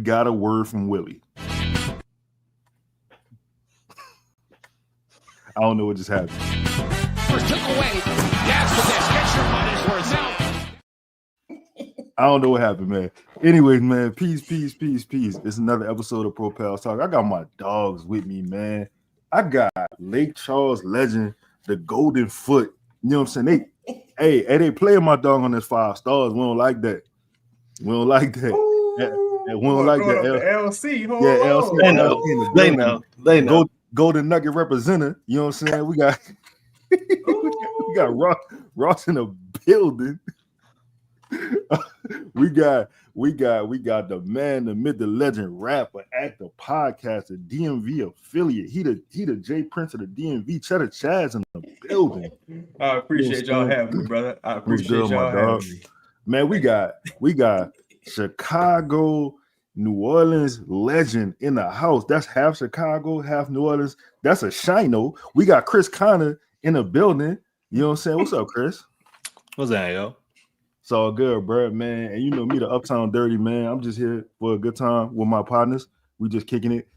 got a word from Willie. I don't know what just happened. Took away. Gas for this. Get your money's worth now. I don't know what happened, man. Anyways, man, peace. It's another episode of Propel Talk. I got my dogs with me, man. I got Lake Charles legend, the Golden Foot. You know what I'm saying? They playing my dog on this 5 stars. We don't like that. We don't like that. We don't like that. LC. LC. They know. Golden Nugget representative. You know what I'm saying? We got we got Ross in the building. we got the man, the myth, the legend, rapper, actor, podcaster, DMV affiliate. He the J Prince of the DMV. Cheddar Chaz in the building. I appreciate y'all having me, brother. I appreciate y'all having me. Man, we got Chicago, New Orleans legend in the house. That's half Chicago, half New Orleans. That's a shino. We got Chris Connor in the building. You know what I'm saying? What's up, Chris? What's that, yo? It's all good, bro, man. And you know me, the Uptown Dirty, man. I'm just here for a good time with my partners. We just kicking it.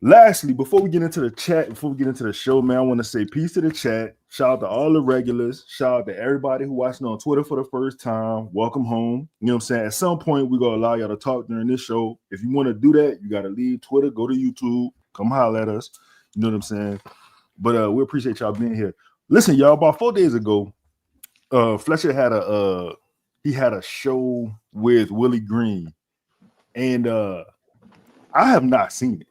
Lastly, before we get into the chat, before we get into the show, man, I want to say peace to the chat. Shout out to all the regulars. Shout out to everybody who watching on Twitter for the first time. Welcome home. You know what I'm saying? At some point, we're going to allow y'all to talk during this show. If you want to do that, you got to leave Twitter, go to YouTube, come holler at us. You know what I'm saying? But we appreciate y'all being here. Listen, y'all, about 4 days ago, Fletcher had a show with Willie Green, and I have not seen it.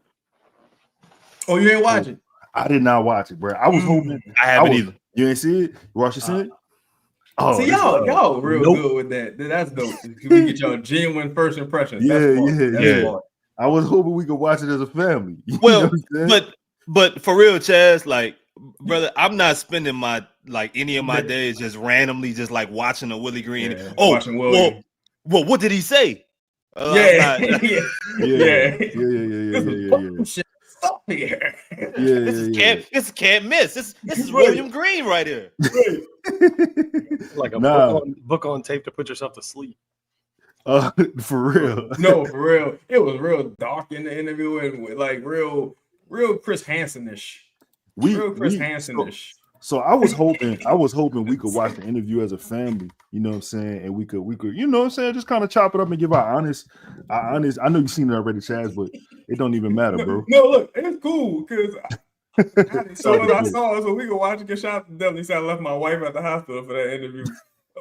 Oh, you ain't watching? I did not watch it, bro. I was hoping. I haven't either. You ain't see it? Ross, you seen it? Oh, see, y'all real good with that. That's dope. We get y'all genuine first impressions. Yeah. I was hoping we could watch it as a family. Well, but for real, Chaz, like, brother, I'm not spending any of my days just randomly just like watching a Willie Green. Yeah, watching well, what did he say? Yeah. Stop here. This can't miss. This is William Green right here. Like a book on tape to put yourself to sleep. For real. No, for real. It was real dark in the interview and like real Chris Hansen-ish. So I was hoping we could watch the interview as a family, you know what I'm saying, and we could, you know what I'm saying, just kind of chop it up and give our honest. I know you've seen it already, Chaz, but it don't even matter, bro. No, look, it's cool because I saw it so we could watch it. Get shot. Definitely said I left my wife at the hospital for that interview.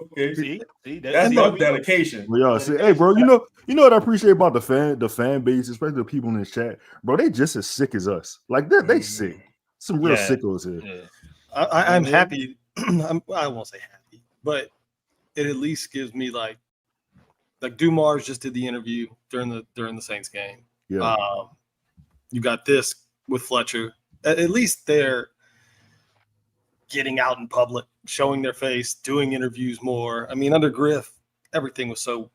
Okay, see, that's not dedication. Well, y'all say, hey, bro, you know what I appreciate about the fan base, especially the people in this chat, bro. They just as sick as us. Like they sick. Some real sickos here. Yeah. I'm happy. I won't say happy, but it at least gives me like Dumars just did the interview during the Saints game. Yeah. You got this with Fletcher. At least they're getting out in public, showing their face, doing interviews more. I mean, under Griff, everything was so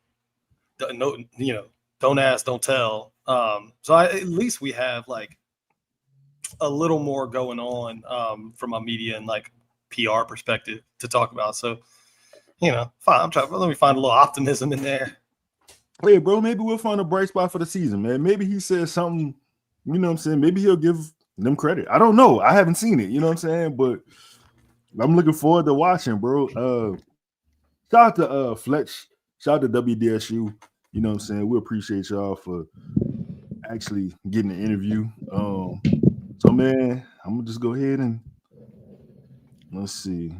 don't ask, don't tell. So at least we have like a little more going on from a media and like PR perspective to talk about. So, fine. Let me find a little optimism in there. Hey, bro, maybe we'll find a bright spot for the season, man. Maybe he says something, you know what I'm saying? Maybe he'll give them credit. I don't know. I haven't seen it, you know what I'm saying? But I'm looking forward to watching, bro. Shout out to Fletch. Shout out to WDSU. You know what I'm saying? We appreciate y'all for actually getting the interview. So, man, I'm going to just go ahead and let's see.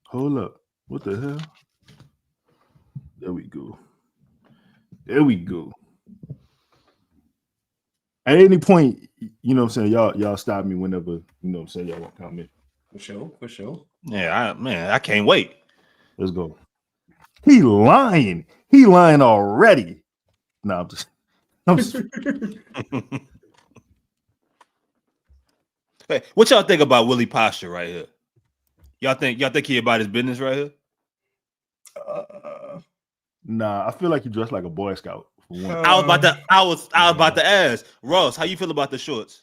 Hold up. What the hell? There we go. At any point, you know what I'm saying, y'all stop me whenever, you know what I'm saying, y'all want to comment. For sure. Yeah, I can't wait. Let's go. He lying already. No, I'm just Hey, what y'all think about Willie posture right here? Y'all think he about his business right here? Nah, I feel like he dressed like a Boy Scout. I was about to ask Ross, how you feel about the shorts?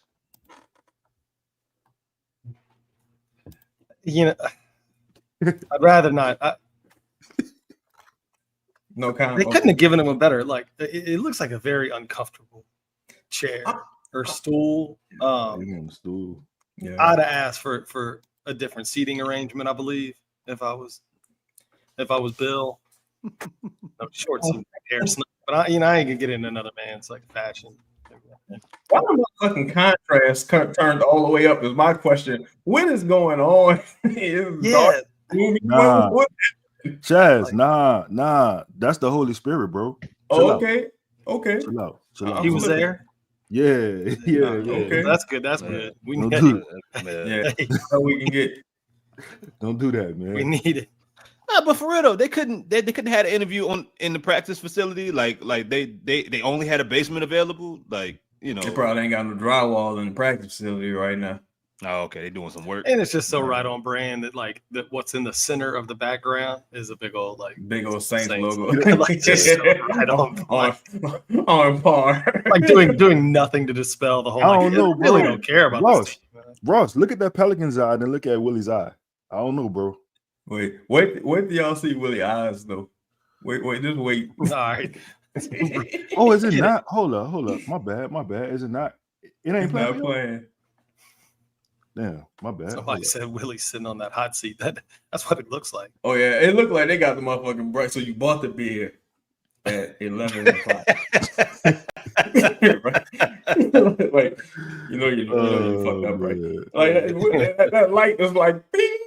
I'd rather not. No comment. They couldn't have given him a better. Like it looks like a very uncomfortable chair or stool. Stool. Yeah. I'd have asked for a different seating arrangement. I believe if I was Bill. No shorts and hair snug. But I ain't gonna get into another man's like fashion. Why are my fucking contrast turned all the way up? Is my question. What is going on? Yeah. Nah. Chaz, nah. That's the Holy Spirit, bro. Oh, okay. Chill out. He was there. Yeah. Okay. That's good. That's good. We Don't need do it. Yeah. So we can get. Don't do that, man. We need it. Nah, but for real though, they couldn't have an interview in the practice facility. Like they only had a basement available. Like, you know, They probably ain't got no drywall in the practice facility right now. Oh, okay, they're doing some work. And it's just so right on brand that what's in the center of the background is a big old Saints logo. Like just so right on par. Like doing nothing to dispel the whole. I don't know, I really bro. don't care about Ross, this team, man. Ross, look at that Pelicans eye, then look at Willie's eye. I don't know, bro. Wait do y'all see Willie eyes though? Wait, just wait. All right. Oh, is it not? Hold up. My bad. Is it not? It ain't He's not playing. playing. Damn, my bad. Somebody said Willie's sitting on that hot seat. That's what it looks like. Oh yeah, it looked like they got the motherfucking bright. So you bought the beer at 11 o'clock. Right? Like you fucked up, right? Like that light is like bing,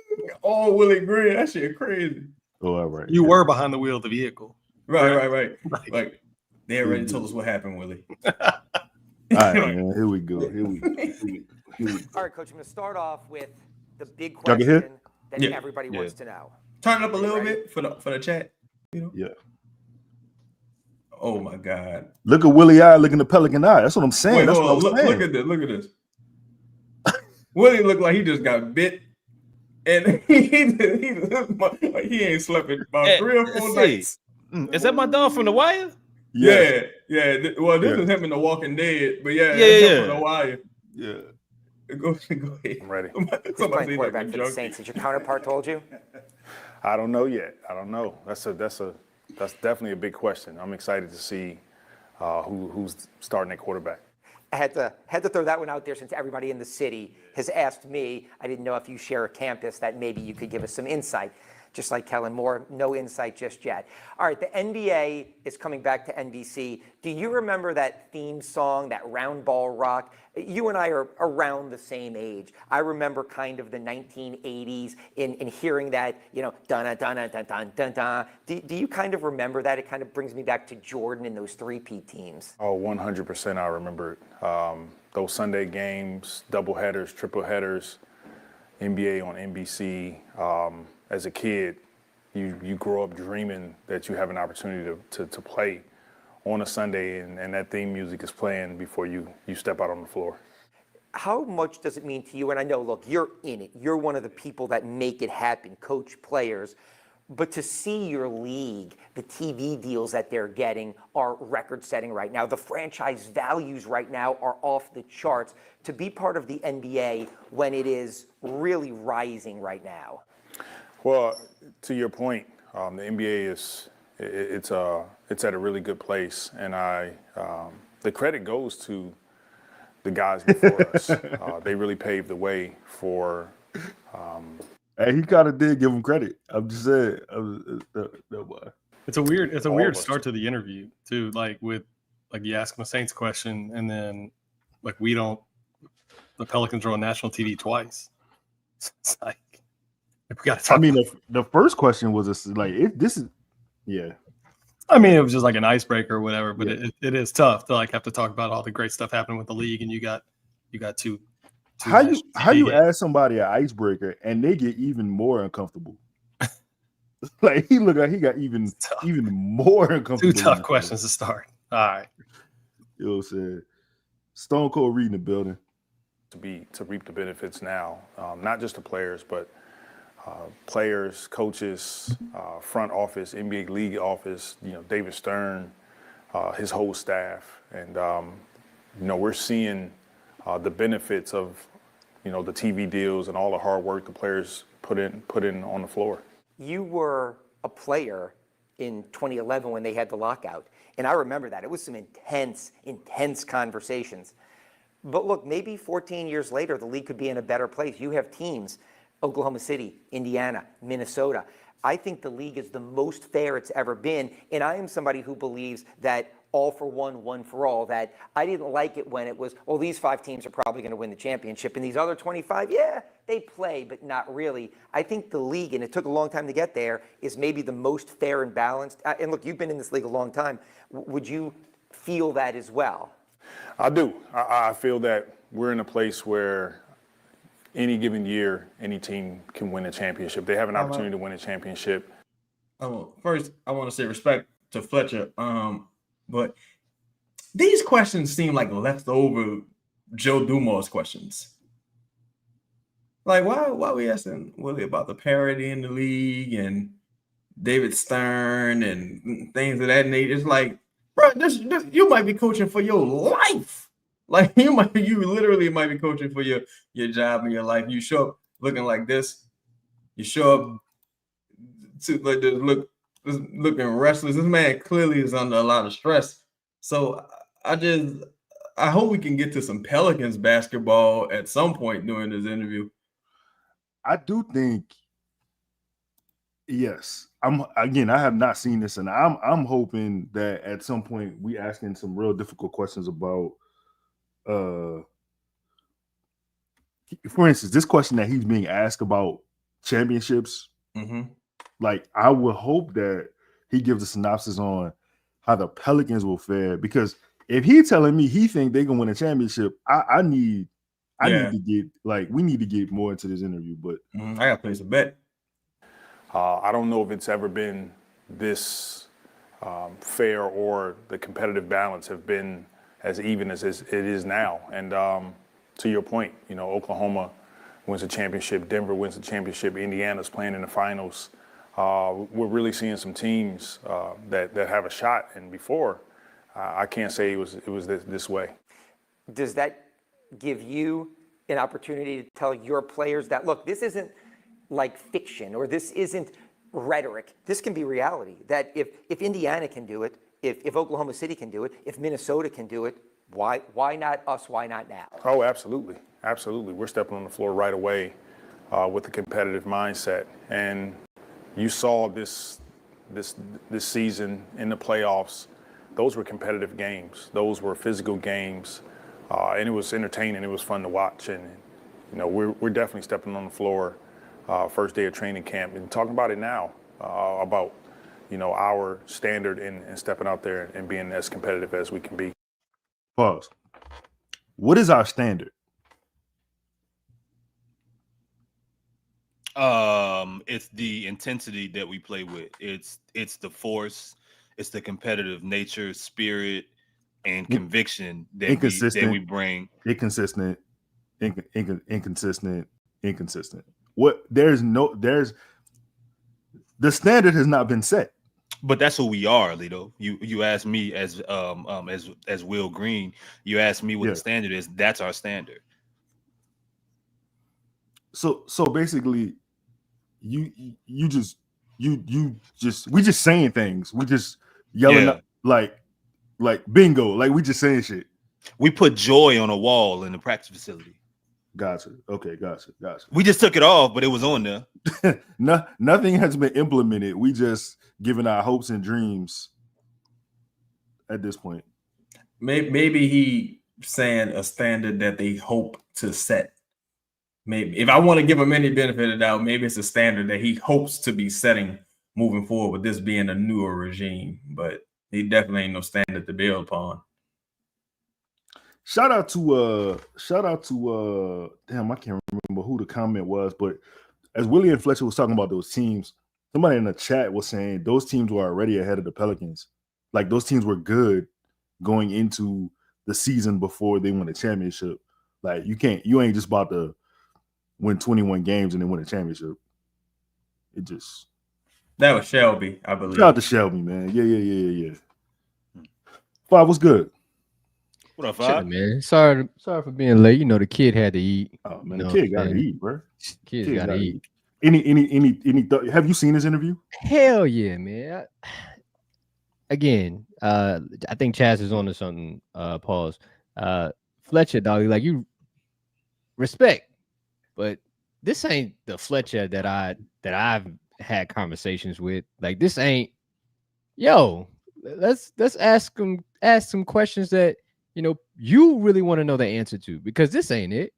all Willie Green. That shit crazy. Oh, all right. You were behind the wheel of the vehicle. Right. Like they already told us what happened, Willie. All right, man. Here we go. All right, Coach, I'm going to start off with the big Y'all can hear? question that everybody wants to know. Turn it up a little bit for the chat. You know? Yeah. Oh my God. Look at Willie eye, look in the Pelican eye. That's what I'm saying. That's what I'm saying. Look at this. Willie looked like he just got bit. And he ain't slept in about 3 or 4 nights. Is that my dog from The Wire? Yeah. Well, this is him in The Walking Dead, but him from The Wire. Yeah. Go ahead. I'm ready. Who's playing quarterback for the Saints? Has your counterpart told you? I don't know yet. I don't know. That's definitely a big question. I'm excited to see who's starting at quarterback. I had to throw that one out there since everybody in the city has asked me. I didn't know if you share a campus that maybe you could give us some insight. Just like Kellen Moore, no insight just yet. All right, the NBA is coming back to NBC. Do you remember that theme song, that round ball rock? You and I are around the same age. I remember kind of the 1980s in hearing that, dun-dun-dun-dun-dun-dun-dun. Do you kind of remember that? It kind of brings me back to Jordan and those three-peat teams. Oh, 100% I remember it. Those Sunday games, double headers, triple headers, NBA on NBC. As a kid, you grow up dreaming that you have an opportunity to play on a Sunday, and that theme music is playing before you step out on the floor. How much does it mean to you? And I know, look, you're in it. You're one of the people that make it happen, coach players. But to see your league, the TV deals that they're getting are record-setting right now. The franchise values right now are off the charts. To be part of the NBA when it is really rising right now. Well, to your point, the NBA it's at a really good place, and the credit goes to the guys before us. They really paved the way for. Hey, he kind of did give him credit. I'm just saying. It's a weird start to the interview too. Like you ask him a Saints question, and then the Pelicans are on national TV twice. It's like. We got to talk. I mean, the first question was yeah. I mean, it was just like an icebreaker or whatever, but it is tough to have to talk about all the great stuff happening with the league, and you got two. How you ask somebody an icebreaker and they get even more uncomfortable? Like he looked like he got even more uncomfortable. Two tough questions to start. All right. You know what I'm saying? Stone Cold reading the building. To reap the benefits now, not just the players, but players, coaches, front office, NBA league office, David Stern, his whole staff. And, we're seeing the benefits of, the TV deals and all the hard work the players put in on the floor. You were a player in 2011 when they had the lockout. And I remember that. It was some intense conversations. But look, maybe 14 years later, the league could be in a better place. You have teams, Oklahoma City, Indiana, Minnesota. I think the league is the most fair it's ever been. And I am somebody who believes that all for one, one for all, that I didn't like it when it was, well, these 5 teams are probably going to win the championship, and these other 25, yeah, they play, but not really. I think the league, and it took a long time to get there, is maybe the most fair and balanced. And look, you've been in this league a long time. Would you feel that as well? I do. I feel that we're in a place where any given year, any team can win a championship. They have an opportunity to win a championship. First, I want to say respect to Fletcher. But these questions seem like leftover Joe Dumars questions. Like, why are we asking Willie about the parity in the league and David Stern and things of that nature? It's like, bro, this you might be coaching for your life. Like you literally might be coaching for your job and your life. You show up looking like this. You show up to like this looking restless. This man clearly is under a lot of stress. So I hope we can get to some Pelicans basketball at some point during this interview. I do think, yes. I have not seen this, and I'm hoping that at some point we asking some real difficult questions about for instance, this question that he's being asked about championships. Mm-hmm. Like, I would hope that he gives a synopsis on how the Pelicans will fare, because if he's telling me he think they're gonna win a championship, I need to get, like, we need to get more into this interview. But I gotta place a bet. I don't know if it's ever been this fair, or the competitive balance have been as even as it is now. And to your point, Oklahoma wins a championship, Denver wins a championship, Indiana's playing in the finals. We're really seeing some teams that have a shot. And before, I can't say it was this way. Does that give you an opportunity to tell your players that, look, this isn't like fiction, or this isn't rhetoric? This can be reality. That if Indiana can do it, if Oklahoma City can do it, if Minnesota can do it, why not us? Why not now? Oh, absolutely. Absolutely. We're stepping on the floor right away with a competitive mindset. And you saw this season in the playoffs, those were competitive games. Those were physical games. And it was entertaining. It was fun to watch. And, we're definitely stepping on the floor first day of training camp and talking about it now, about, our standard and stepping out there and being as competitive as we can be. Pause. What is our standard? It's the intensity that we play with. It's the force. It's the competitive nature, spirit, and conviction that we bring. Inconsistent. What the standard has not been set. But that's who we are, Lito. You asked me as Will Green. You asked me what the standard is. That's our standard. So basically, we just saying things. We just yelling up, like bingo, like we just saying shit. We put joy on a wall in the practice facility. Gotcha. Okay, gotcha. We just took it off, but it was on there. Nothing has been implemented. We just giving our hopes and dreams at this point. Maybe he saying a standard that they hope to set. Maybe if I want to give him any benefit of the doubt, maybe it's a standard that he hopes to be setting moving forward with this being a newer regime. But he definitely ain't no standard to build upon. Shout out to damn, I can't remember who the comment was, but as Willie and Fletcher was talking about those teams, somebody in the chat was saying those teams were already ahead of the Pelicans. Like, those teams were good going into the season before they won a championship. Like, you ain't just about to win 21 games and then win a championship. That was Shelby, I believe. Shout out to Shelby, man. Yeah. Follw, what's good? What up, Follw? Man. Sorry for being late. The kid had to eat. Oh man, the kid got to eat, bro. Kids got to eat. Have you seen this interview? Hell yeah, man. Again, I think Chaz is on to something. Pause. Fletcher, dog, like you respect, but this ain't the Fletcher that I've had conversations with. Like this ain't. Yo, let's ask some questions that you really want to know the answer to, because this ain't it.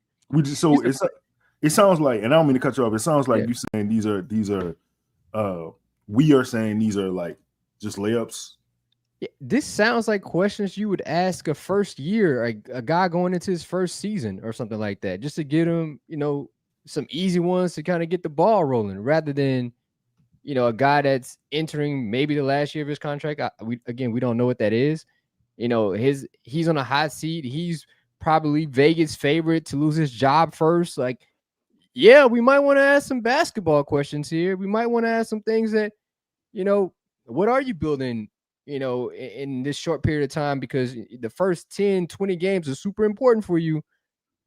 It sounds like, and I don't mean to cut you off. It sounds like you saying these are we are saying these are like just layups. Yeah, this sounds like questions you would ask a first year, a guy going into his first season or something like that, just to get him, some easy ones to kind of get the ball rolling, rather than, a guy that's entering maybe the last year of his contract. We don't know what that is. He's on a hot seat. He's probably Vegas' favorite to lose his job first. Like, yeah, we might want to ask some basketball questions here. We might want to ask some things that, what are you building, in this short period of time? Because the first 10, 20 games are super important for you.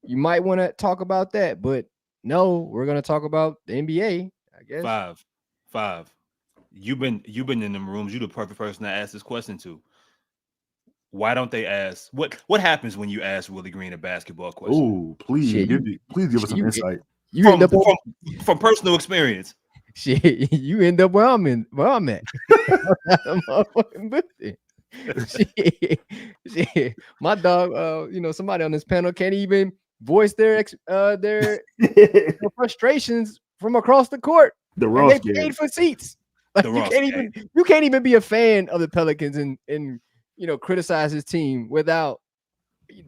You might want to talk about that. But no, we're going to talk about the NBA, I guess. Five. You've been in them rooms. You're the perfect person to ask this question to. Why don't they ask what happens when you ask Willie Green a basketball question? Oh, please give us some insight. From personal experience. Shit, you end up where I'm at. Shit. My dog, somebody on this panel can't even voice their frustrations from across the court. The Ross they paid for seats. Like, you can't even be a fan of the Pelicans and criticize his team without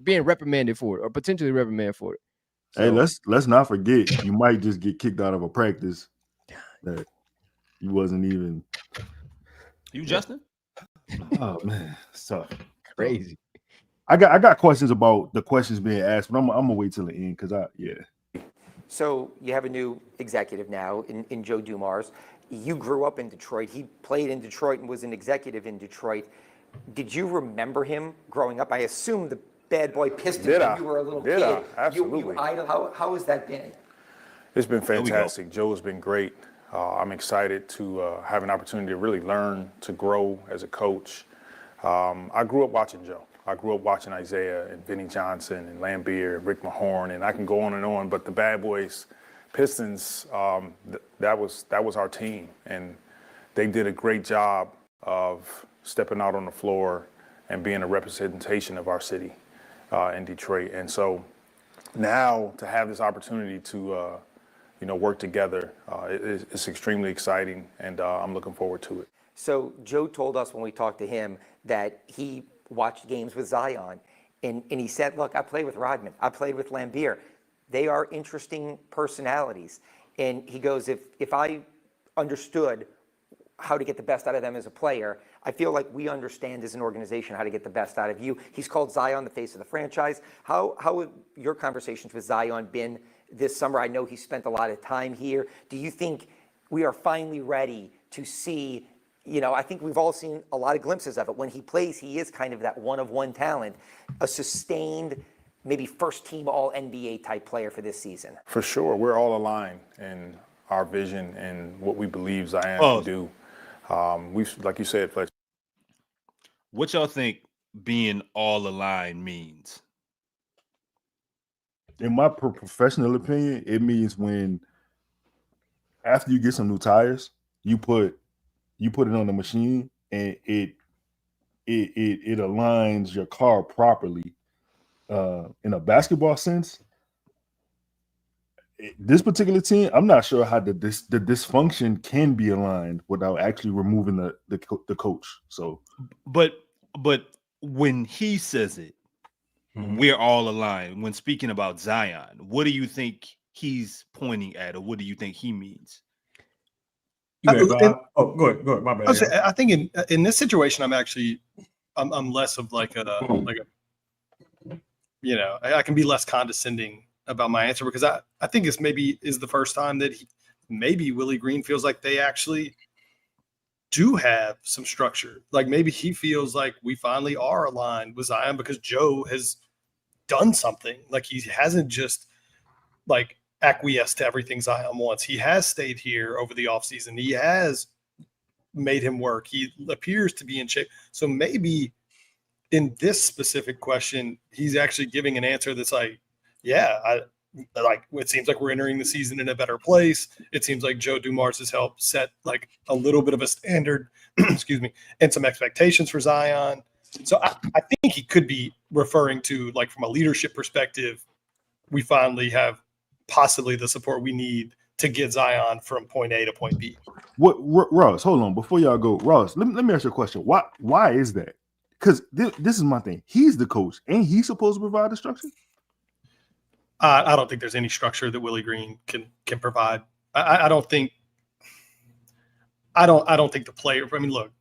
being reprimanded for it or potentially reprimanded for it. So, hey, let's not forget, you might just get kicked out of a practice that you wasn't even. You Justin? Oh man, it's tough. Crazy. I got questions about the questions being asked, but I'm gonna wait till the end because So you have a new executive now in Joe Dumars. You grew up in Detroit. He played in Detroit and was an executive in Detroit. Did you remember him growing up? I assume the bad boy Pistons when you were a little kid. Absolutely. How has that been? It's been fantastic. Joe has been great. I'm excited to have an opportunity to really learn, to grow as a coach. I grew up watching Joe. I grew up watching Isaiah and Vinnie Johnson and Lambeer and Rick Mahorn, and I can go on. But the Bad Boys Pistons, that was our team, and they did a great job of stepping out on the floor and being a representation of our city in Detroit. And so now to have this opportunity to work together, it's extremely exciting, and I'm looking forward to it. So Joe told us when we talked to him that he watched games with Zion, and he said, look, I played with Rodman, I played with Lambeer. They are interesting personalities. And he goes, if I understood how to get the best out of them as a player, I feel like we understand as an organization how to get the best out of you. He's called Zion the face of the franchise. How have your conversations with Zion been this summer? I know he spent a lot of time here. Do you think we are finally ready to see, I think we've all seen a lot of glimpses of it. When he plays, he is kind of that one-of-one talent, a sustained, maybe first-team All-NBA type player for this season. For sure. We're all aligned in our vision and what we believe Zion can do. Like you said, Fletcher. What y'all think being all aligned means? In my professional opinion, it means when after you get some new tires, you put it on the machine and it aligns your car properly. In a basketball sense, this particular team, I'm not sure how the dysfunction can be aligned without actually removing the coach. So, but when he says it, we're all aligned. When speaking about Zion, what do you think he's pointing at, or what do you think he means? Go ahead. My bad. I think in this situation, I'm less of like a I can be less condescending about my answer, because I think it's maybe is the first time that maybe Willie Green feels like they actually do have some structure. Like maybe he feels like we finally are aligned with Zion because Joe has done something. Like he hasn't just like acquiesce to everything Zion wants. He has stayed here over the offseason. He has made him work. He appears to be in shape. So maybe in this specific question, he's actually giving an answer that's like, yeah, it seems like we're entering the season in a better place. It seems like Joe Dumars has helped set like a little bit of a standard, excuse me, and some expectations for Zion. So I think he could be referring to, like, from a leadership perspective, we finally have possibly the support we need to get Zion from point A to point B. What, Ross, hold on. Before y'all go, Ross, let me ask you a question. Why is that? Because this is my thing. He's the coach. Ain't he supposed to provide the structure? I don't think there's any structure that Willie Green can provide. I don't think the player. I mean, look,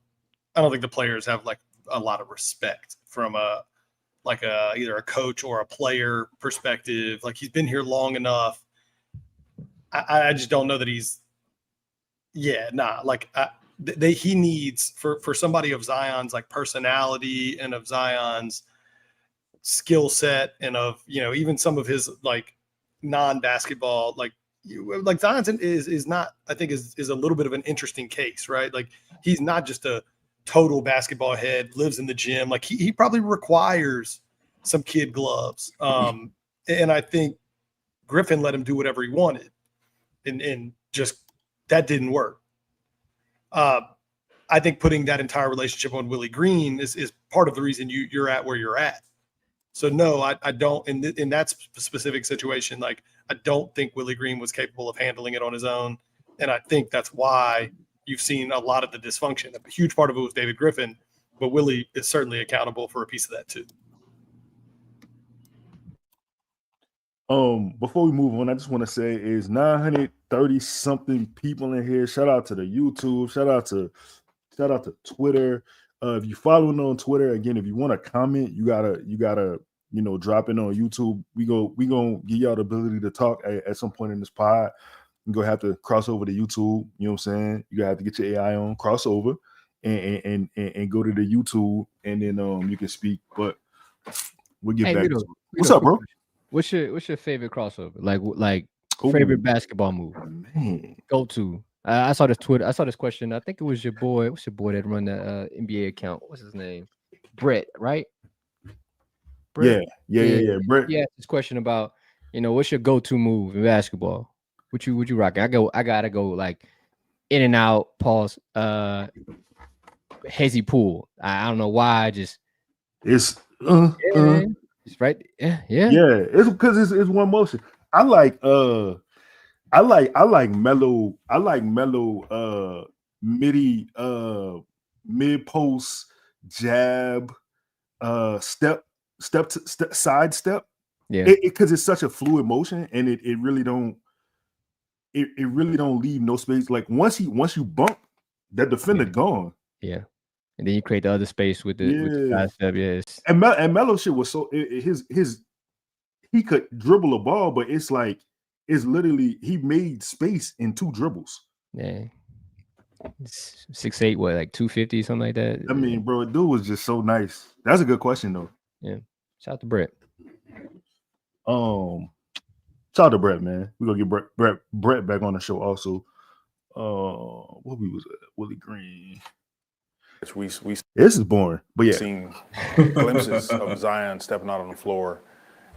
I don't think the players have like a lot of respect from either a coach or a player perspective. Like, he's been here long enough. I just don't know that he's. Yeah, nah. Like, he needs for somebody of Zion's like personality and of Zion's skill set and of, you know, even some of his like non-basketball, like Zion's is not, I think is a little bit of an interesting case, right? Like, he's not just a total basketball head, lives in the gym. Like, he probably requires some kid gloves. And I think Griffin let him do whatever he wanted, and just that didn't work. I think putting that entire relationship on Willie Green is part of the reason you're at where you're at. So no, I don't. In that specific situation, like, I don't think Willie Green was capable of handling it on his own, and I think that's why you've seen a lot of the dysfunction. A huge part of it was David Griffin, but Willie is certainly accountable for a piece of that too. Before we move on, I just want to say is 930 something people in here. Shout out to the YouTube. Shout out to Twitter. If you following on Twitter, again, if you want to comment, you gotta, you know, drop it on YouTube. We gonna give y'all the ability to talk at some point in this pod. You're gonna have to cross over to YouTube. You know what I'm saying? You gotta have to get your AI on, cross over, and go to the YouTube, and then you can speak. But we'll get back to it. What's up, bro? What's your favorite crossover? Like favorite basketball move? Man. Go to. I saw this question. I think it was your boy. What's your boy that run the NBA account? What's his name? Brett, right? Brett? Yeah. Brett. Yeah, this question about, you know, what's your go-to move in basketball? What you rocking? I gotta go like in and out, pause, hezzy pull. I don't know why. It's it's right. Yeah. It's because it's one motion. I like mellow. I like mellow midi mid post jab side step. Yeah, because it's such a fluid motion, and it really don't leave no space. Like, once you bump, that defender gone. Yeah. And then you create the other space with the side step. Yes. And Melo shit was so he could dribble a ball, but it's literally he made space in two dribbles. Yeah. 6'8", what, like 250, something like that? I mean, bro, dude was just so nice. That's a good question though. Yeah. Shout out to Brett. Shout out to Brett, man. We're gonna get Brett back on the show also. What we was at? Willie Green. This is boring, but yeah. Seen glimpses of Zion stepping out on the floor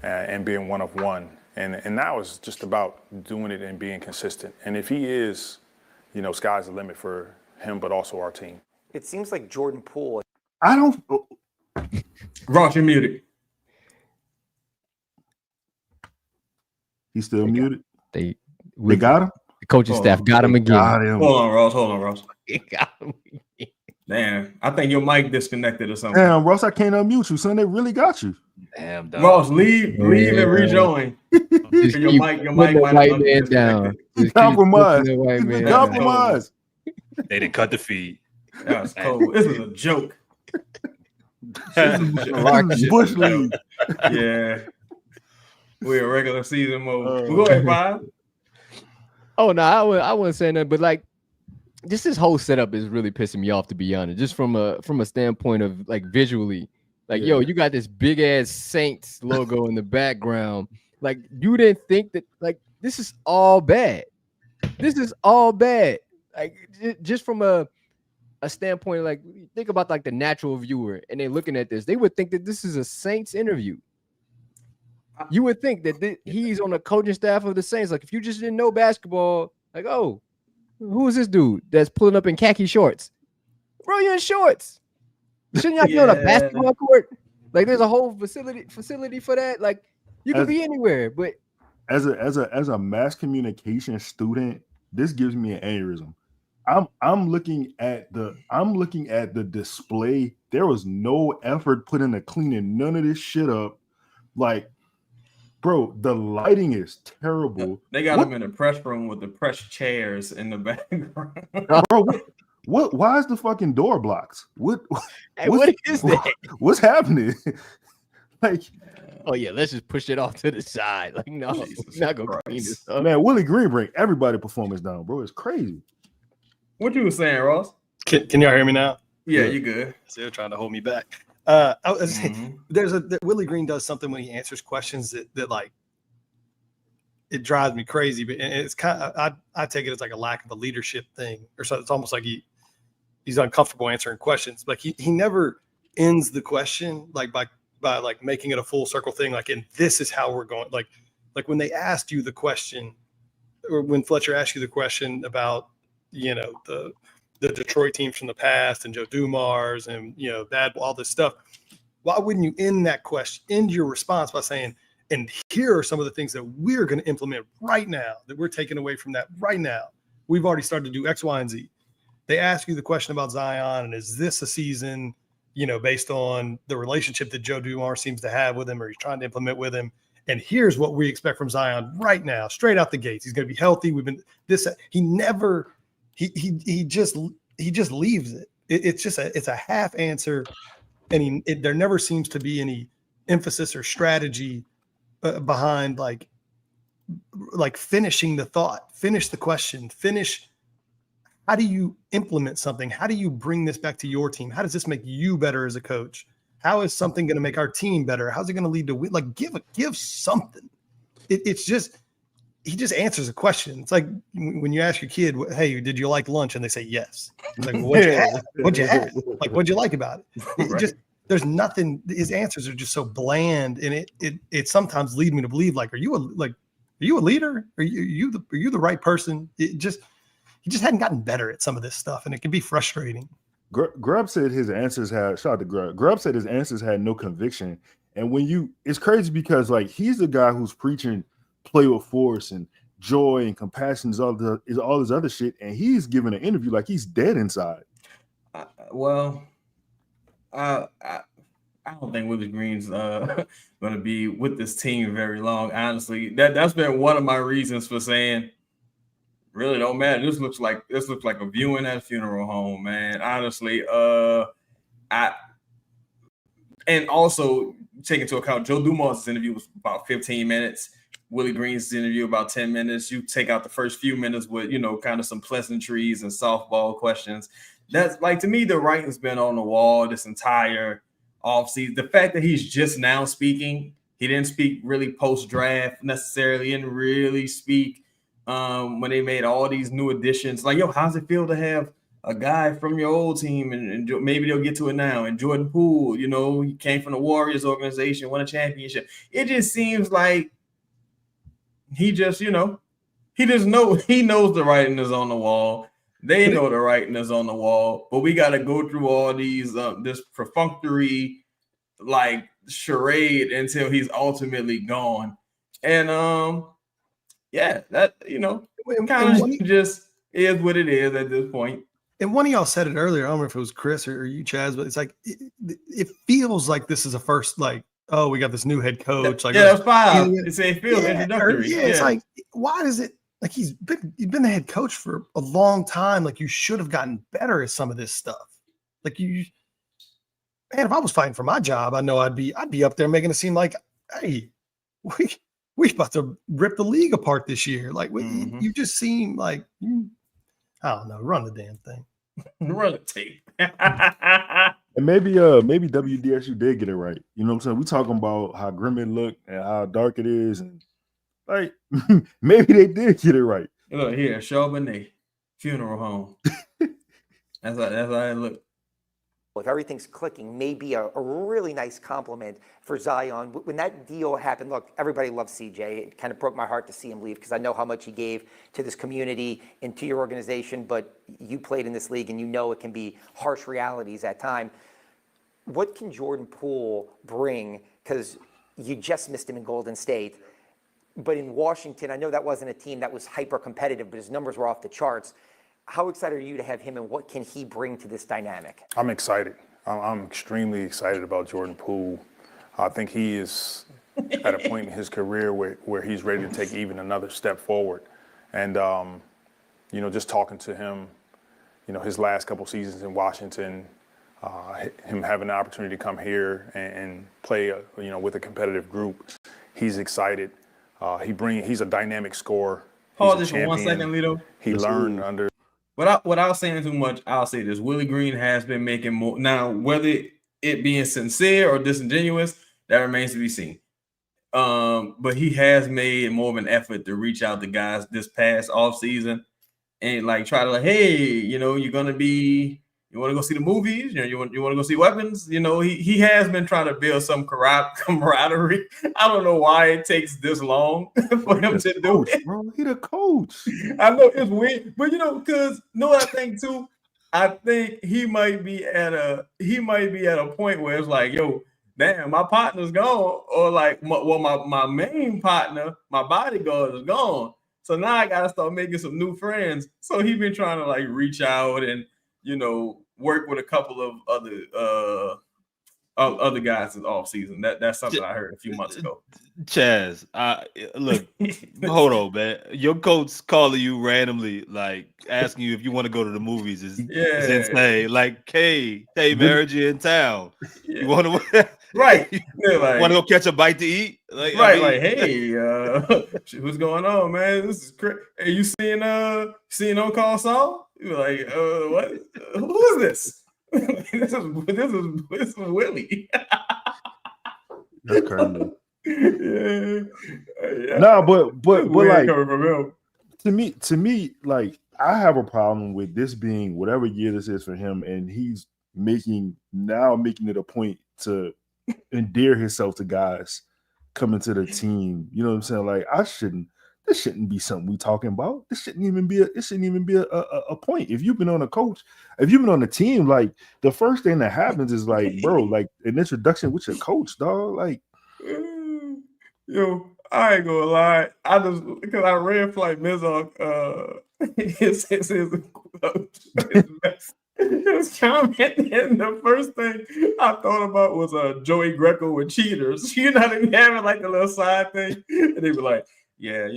and being one of one. And now it's just about doing it and being consistent. And if he is, you know, sky's the limit for him, but also our team. It seems like Jordan Poole. I don't. Ross, you're muted. He's still muted. They got him. The coaching staff got him again. Hold on, Ross. They got him again. Damn, I think your mic disconnected or something. Damn, Ross, I can't unmute you, son. They really got you. Damn, dog. Ross, leave and rejoin. Your mic might have been down. Compromise. They didn't cut the feed. That was cold. This is a joke. Bush league. Yeah. We're a regular season mode. We'll go ahead, Bob. Oh no, I wouldn't say that, but like, just this whole setup is really pissing me off, to be honest. Just from a standpoint of like visually, like, yo, you got this big ass Saints logo in the background, Like, you didn't think that, like, this is all bad. This is all bad. Like, just from a standpoint, like, think about like the natural viewer and they're looking at this, they would think that this is a Saints interview. You would think that he's on the coaching staff of the Saints. Like, if you just didn't know basketball, like, oh, who is this dude that's pulling up in khaki shorts? Bro, you're in shorts. Shouldn't y'all be on a basketball court? Like, there's a whole facility for that. Like, you could be anywhere. But as a mass communication student, this gives me an aneurysm. I'm looking at the display. There was no effort put into cleaning none of this shit up. Like, bro, the lighting is terrible. They got him in the press room with the press chairs in the background. Bro, what? Why is the fucking door blocked? What is that? What's happening? Like, oh yeah, let's just push it off to the side. Like, no, we're not gonna clean this up. Man, Willie Green bring everybody performance down, bro. It's crazy. What you were saying, Ross? Can y'all hear me now? Yeah, you good. So they're trying to hold me back. I was saying, Willie Green does something when he answers questions that like, it drives me crazy, but it's kind of, I take it as like a lack of a leadership thing, or so. It's almost like he's uncomfortable answering questions. Like he never ends the question like by like making it a full circle thing. Like, and this is how we're going. Like when they asked you the question, or when Fletcher asked you the question about, you know, the Detroit teams from the past and Joe Dumars and, you know, all this stuff. Why wouldn't you end your response by saying, and here are some of the things that we're going to implement right now, that we're taking away from that right now. We've already started to do X, Y, and Z. They ask you the question about Zion, and is this a season, you know, based on the relationship that Joe Dumars seems to have with him, or he's trying to implement with him. And here's what we expect from Zion right now, straight out the gates. He's going to be healthy. He just leaves it. It's a half answer, and there never seems to be any emphasis or strategy behind like finishing the thought, finish the question, finish. How do you implement something? How do you bring this back to your team? How does this make you better as a coach? How is something going to make our team better? How's it going to lead to win? Like, give something. It's just. He just answers a question. It's like when you ask your kid, "Hey, did you like lunch?" and they say yes. It's like, well, what'd you have? What'd you have? Like, what'd you like about it? Right. Just there's nothing. His answers are just so bland, and it sometimes leads me to believe, like, are you a leader? Are you the right person? He just hadn't gotten better at some of this stuff, and it can be frustrating. Grubb said his answers had. Shout out to Grubb. Grubb said his answers had no conviction, and it's crazy because like he's the guy who's preaching play with force and joy and compassion is all this other shit, and he's giving an interview like he's dead inside. I don't think Willie Green's going to be with this team very long. Honestly, that's been one of my reasons for saying, really don't matter. This looks like a viewing at a funeral home, man. Honestly, and also take into account Joe Dumars' interview was about 15 minutes. Willie Green's interview about 10 minutes. You take out the first few minutes with, you know, kind of some pleasantries and softball questions. That's like, to me, the writing's been on the wall this entire offseason. The fact that he's just now speaking, he didn't speak really post-draft necessarily, didn't really speak when they made all these new additions. Like, yo, how's it feel to have a guy from your old team, and maybe they'll get to it now, and Jordan Poole, you know, he came from the Warriors organization, won a championship. It just seems like he just, you know, he knows the writing is on the wall. They know the writing is on the wall, but we got to go through all these this perfunctory like charade until he's ultimately gone. And yeah, that, you know, kind of just is what it is at this point. And one of y'all said it earlier. I don't know if it was Chris or you, Chaz, but it's like it feels like this is a first, like, oh, we got this new head coach. Like, yeah, that's fine. It's a field introductory. It's like, why does it like he's been the head coach for a long time? Like, you should have gotten better at some of this stuff. Like, man, if I was fighting for my job, I know I'd be up there making it seem like, hey, we about to rip the league apart this year. Like, you just seem like I don't know. Run the damn thing. Run the tape. And maybe WDSU did get it right. You know what I'm saying? We talking about how grim it looked and how dark it is, and like maybe they did get it right. Look here, Charbonnet Funeral Home. That's how it looked. If everything's clicking, maybe a really nice compliment for Zion. When that deal happened, look, everybody loves CJ. It kind of broke my heart to see him leave because I know how much he gave to this community and to your organization, but you played in this league and you know it can be harsh realities at times. What can Jordan Poole bring? Because you just missed him in Golden State. But in Washington, I know that wasn't a team that was hyper competitive, but his numbers were off the charts. How excited are you to have him, and what can he bring to this dynamic? I'm excited. I'm extremely excited about Jordan Poole. I think he is at a point in his career where he's ready to take even another step forward. And, just talking to him, his last couple seasons in Washington, him having the opportunity to come here and play, with a competitive group, he's excited. He's a dynamic scorer. Pause this for 1 second, Lito. He learned under. Without saying too much, I'll say this. Willie Green has been making more. Now, whether it being sincere or disingenuous, that remains to be seen. But he has made more of an effort to reach out to guys this past offseason and try to hey, you're gonna be. You want to go see the movies? You want to go see weapons? He has been trying to build some camaraderie. I don't know why it takes this long for him to do it. Bro, he the coach. I know it's weird, but because I think too. I think he might be at a point where it's like, yo, damn, my partner's gone, or my main partner, my bodyguard is gone. So now I gotta start making some new friends. So he's been trying to reach out and work with a couple of other guys this off season. That's something I heard a few months ago. Chaz, look, hold on, man. Your coach calling you randomly, asking you if you want to go to the movies is insane. Hey, marriage in town. Yeah. You want to right? Want to go catch a bite to eat? Hey, what's going on, man? This is crazy. Hey, you seeing On Call Saul? You're like, what? Who is this? This is Willie. That's crazy. Yeah. No, but coming from him. To me, I have a problem with this being whatever year this is for him, and he's making it a point to endear himself to guys coming to the team. You know what I'm saying? This shouldn't be something we talking about. This shouldn't even be a point. If you've been on a team, the first thing that happens is bro, an introduction with your coach, dog. Yo, I ain't gonna lie. I just because I read Flight Mizok, his comment, and the first thing I thought about was Joey Greco with cheaters. Having the little side thing, and they were like, yeah,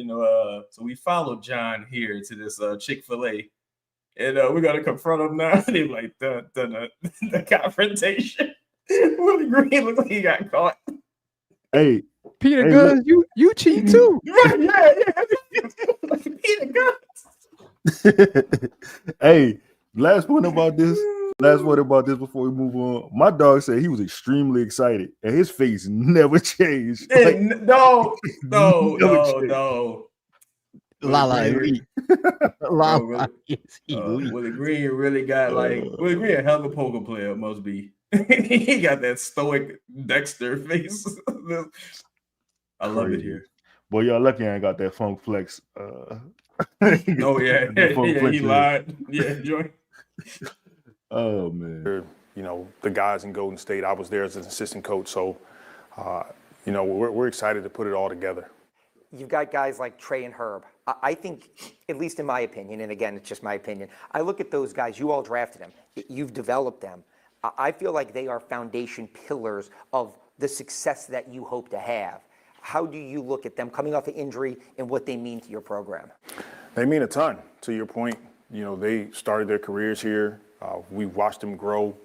so we followed John here to this Chick-fil-A, and we're gonna confront him now. And they were like the confrontation. Willie Green looked like he got caught. Hey, Peter Guns, you cheat too. Right, yeah. Peter Guns. Hey, last point about this before we move on. My dog said he was extremely excited, and his face never changed. No. Lala elite. Lala is elite. Willie Green really got Willie Green a hell of a poker player, must be. He got that stoic Dexter face. I love it here. Boy, y'all lucky I ain't got that funk flex. Oh yeah, he lied. Yeah, joint. Oh man. The guys in Golden State, I was there as an assistant coach, so we're excited to put it all together. You've got guys like Trey and Herb. I think, at least in my opinion, and again, it's just my opinion, I look at those guys, you all drafted them, you've developed them. I feel like they are foundation pillars of the success that you hope to have. How do you look at them coming off an injury and what they mean to your program? They mean a ton. To your point, they started their careers here. We've watched them grow.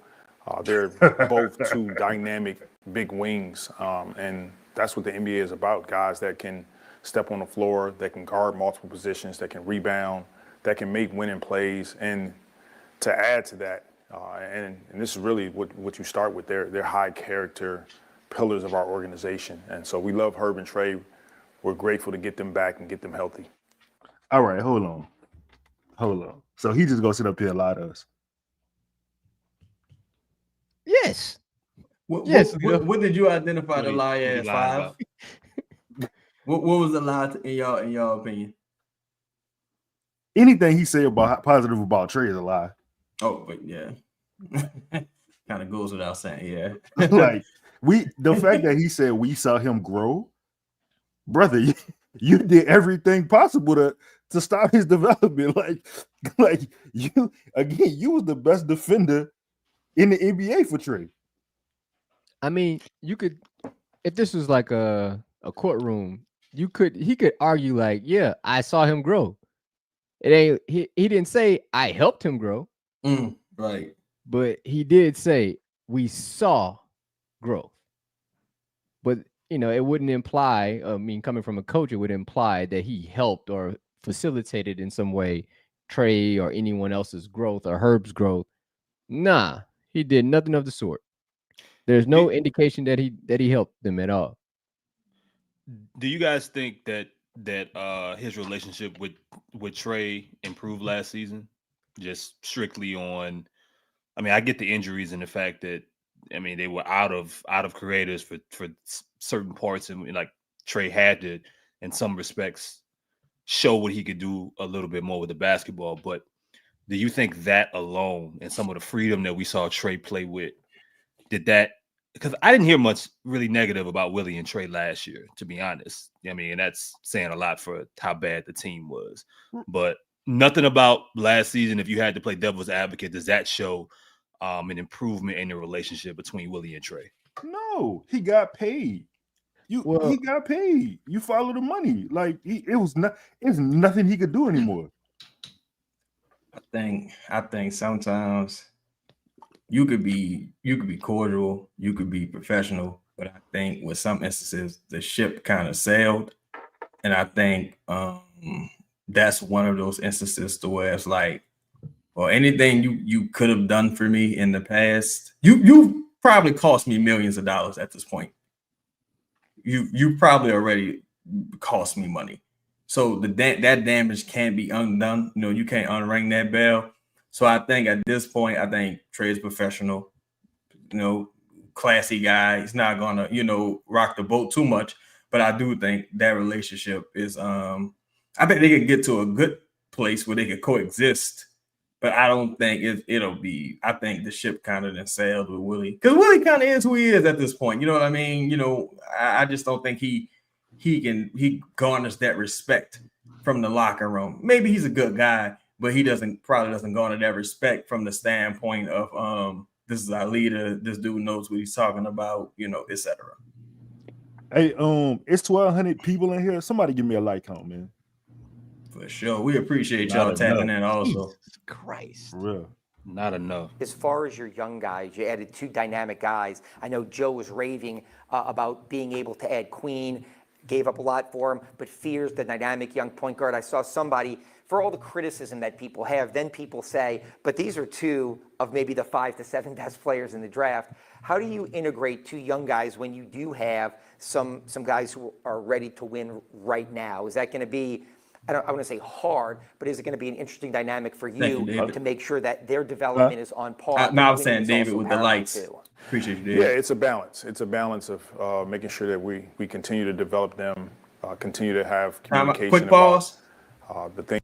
They're both two dynamic big wings, and that's what the NBA is about, guys that can step on the floor, that can guard multiple positions, that can rebound, that can make winning plays. And to add to that, And this is really what you start with. They're high character pillars of our organization. And so we love Herb and Trey. We're grateful to get them back and get them healthy. All right, hold on. So he just gonna sit up here and lie to us. Yes. What did you identify the lie as, Five? What was the lie in your opinion? Anything he said positive about Trey is a lie. Oh, but yeah. Kind of goes without saying, yeah. Like the fact that he said we saw him grow, brother, you did everything possible to stop his development. Like you was the best defender in the NBA for Trey. I mean, you could, if this was like a courtroom, he could argue like, yeah, I saw him grow. It ain't he didn't say I helped him grow. Right. But he did say we saw growth. But it wouldn't imply, coming from a coach, it would imply that he helped or facilitated in some way Trey or anyone else's growth or Herb's growth. Nah, he did nothing of the sort. There's no indication that he helped them at all. Do you guys think that his relationship with Trey improved last season? Just strictly on, I get the injuries and the fact that they were out of creators for certain parts, and like Trey had to, in some respects, show what he could do a little bit more with the basketball. But do you think that alone and some of the freedom that we saw Trey play with, did that? Because I didn't hear much really negative about Willie and Trey last year, to be honest. And that's saying a lot for how bad the team was. But nothing about last season. If you had to play devil's advocate, does that show an improvement in the relationship between Willie and Trey? No, he got paid. He got paid. You follow the money. Like it was nothing he could do anymore. I think sometimes you could be cordial, you could be professional, but I think with some instances the ship kind of sailed, and I think that's one of those instances to where it's like, well, anything you could have done for me in the past, you probably cost me millions of dollars at this point. You probably already cost me money. So that damage can't be undone. You can't unring that bell. So I think at this point, Trey's professional, classy guy. He's not gonna, rock the boat too much. But I do think that relationship is I think they could get to a good place where they could coexist. But I don't think it'll be. I think the ship kind of then sailed with Willie, because Willie kind of is who he is at this point. You know what I mean? I just don't think he garners that respect from the locker room. Maybe he's a good guy, but he probably doesn't garner that respect from the standpoint of this is our leader. This dude knows what he's talking about. Etc. Hey, it's 1,200 people in here. Somebody give me a like count, man. For sure. We appreciate y'all tapping in also. Jesus Christ. For real. Not enough. As far as your young guys, you added 2 dynamic guys. I know Joe was raving about being able to add Queen, gave up a lot for him, but fears the dynamic young point guard. I saw somebody, for all the criticism that people have, then people say, but these are 2 of maybe the 5 to 7 best players in the draft. How do you integrate 2 young guys when you do have some guys who are ready to win right now? Is that going to be, I want to say hard, but is it going to be an interesting dynamic for you to make sure that their development is on par? I was saying David with the lights. Appreciate you, David. Yeah, it's a balance. It's a balance of making sure that we continue to develop them, continue to have communication. Quick pause. The thing.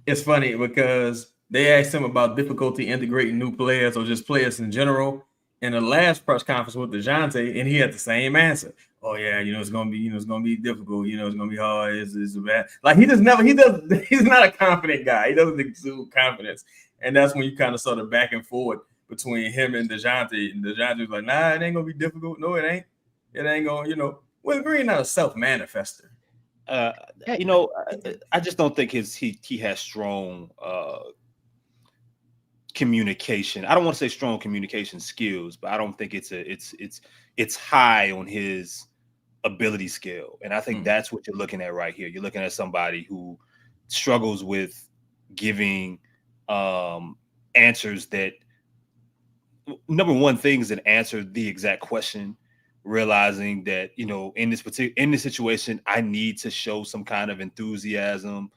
It's funny because they asked him about difficulty integrating new players or just players in general in the last press conference with DeJounte, and he had the same answer. Oh yeah, it's gonna be difficult. It's gonna be hard. It's bad. Like he's not a confident guy. He doesn't exude confidence, and that's when you kind of saw the back and forth between him and DeJounte. And DeJounte was like, "Nah, it ain't gonna be difficult. No, it ain't. It ain't gonna. Will Green not a self-manifester. I just don't think he has strong communication. I don't want to say strong communication skills, but I don't think it's high on his ability scale. And I think that's what you're looking at right here. You're looking at somebody who struggles with giving answers that number one things that answer the exact question, realizing that, you know, in this situation, I need to show some kind of enthusiasm,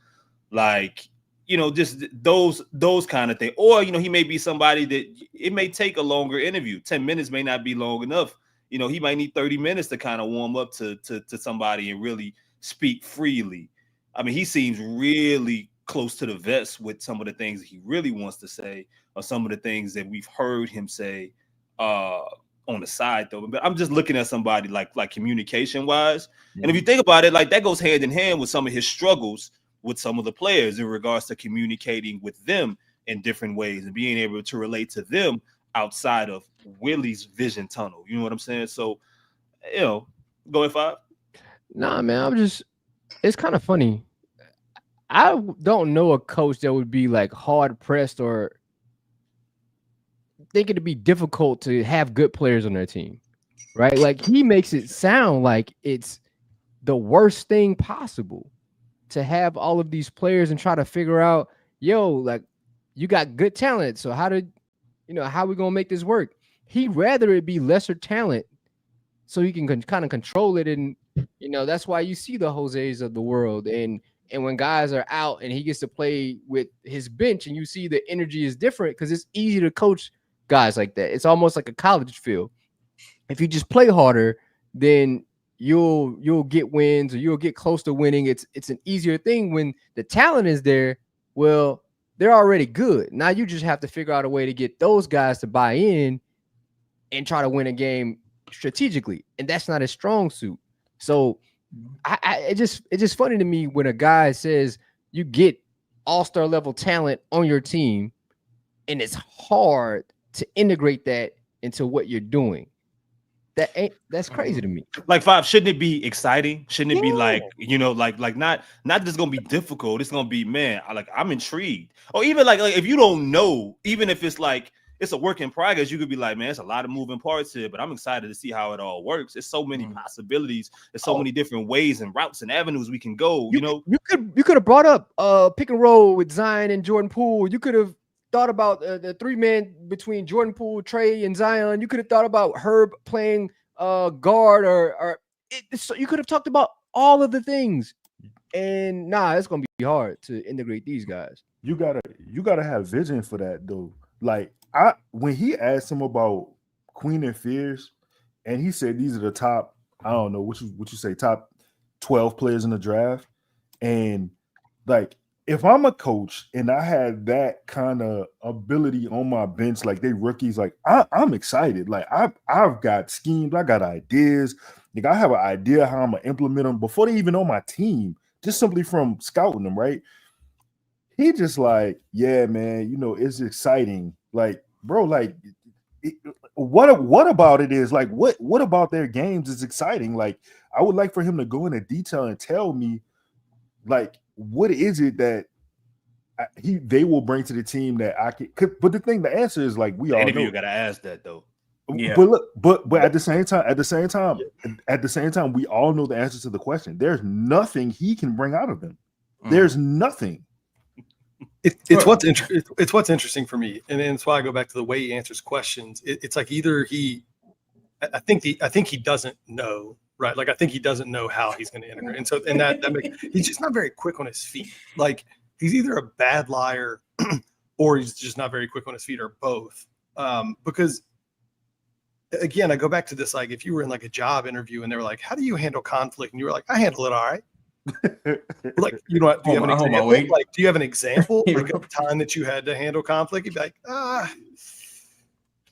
like, you know, just those kind of things. Or, you know, he may be somebody that it may take a longer interview. 10 minutes may not be long enough. You know, he might need 30 minutes to kind of warm up to somebody and really speak freely. I mean, he seems really close to the vest with some of the things that he really wants to say, or some of the things that we've heard him say on the side, though. But I'm just looking at somebody like communication wise. And if you think about it, like that goes hand in hand with some of his struggles with some of the players in regards to communicating with them in different ways and being able to relate to them outside of Willie's vision tunnel. You know what I'm saying? So, you know, go at 5. Nah, man, it's kind of funny. I don't know a coach that would be like hard pressed or think it'd be difficult to have good players on their team, right? Like he makes it sound like it's the worst thing possible to have all of these players and try to figure out, yo, like you got good talent. So how are we going to make this work? He'd rather it be lesser talent so he can kind of control it. And, you know, that's why you see the Jose's of the world. And when guys are out and he gets to play with his bench and you see the energy is different because it's easy to coach guys like that. It's almost like a college field. If you just play harder, then you'll get wins or you'll get close to winning. It's an easier thing when the talent is there. Well, they're already good. Now you just have to figure out a way to get those guys to buy in and try to win a game strategically. And that's not a strong suit. So it's just funny to me when a guy says you get all-star level talent on your team and it's hard to integrate that into what you're doing. That's crazy to me. Like 5, shouldn't it be exciting? Shouldn't it be like, you know, like not just gonna be difficult. It's gonna be, man, I'm intrigued. Or even like if you don't know, even if it's like it's a work in progress, you could be like, man, it's a lot of moving parts here, but I'm excited to see how it all works. There's so many possibilities. There's so many different ways and routes and avenues we can go. You know, you could have brought up pick and roll with Zion and Jordan Poole. You could have thought about the 3-man between Jordan Poole, Trey, and Zion. You could have thought about Herb playing guard so you could have talked about all of the things. And it's gonna be hard to integrate these guys. You gotta have vision for that though. Like when he asked him about Queen and Fears, and he said these are the top, I don't know what you say, top 12 players in the draft, and like if I'm a coach and I had that kind of ability on my bench, like they rookies, like I'm excited. Like I've got schemes, I got ideas. Like I have an idea how I'm gonna implement them before they even on my team, just simply from scouting them, right? He just like, yeah, man, you know, it's exciting. Like, bro, like what about it is like what about their games is exciting? Like, I would like for him to go into detail and tell me, like, what is it that they will bring to the team that I can? But the answer is like we all know. You gotta ask that though. Yeah. But look, but at the same time, we all know the answer to the question. There's nothing he can bring out of them. There's nothing. It's what's interesting for me, and it's why I go back to the way he answers questions. It's like either I think he doesn't know, right? Like I think he doesn't know how he's going to integrate, and so he's just not very quick on his feet. Like he's either a bad liar or he's just not very quick on his feet, or both. Because again, I go back to this, like if you were in like a job interview and they were like, "How do you handle conflict?" and you were like, "I handle it all right." Like, you know, do you have an example? Like, do you have an example like of a time that you had to handle conflict? You'd be like, but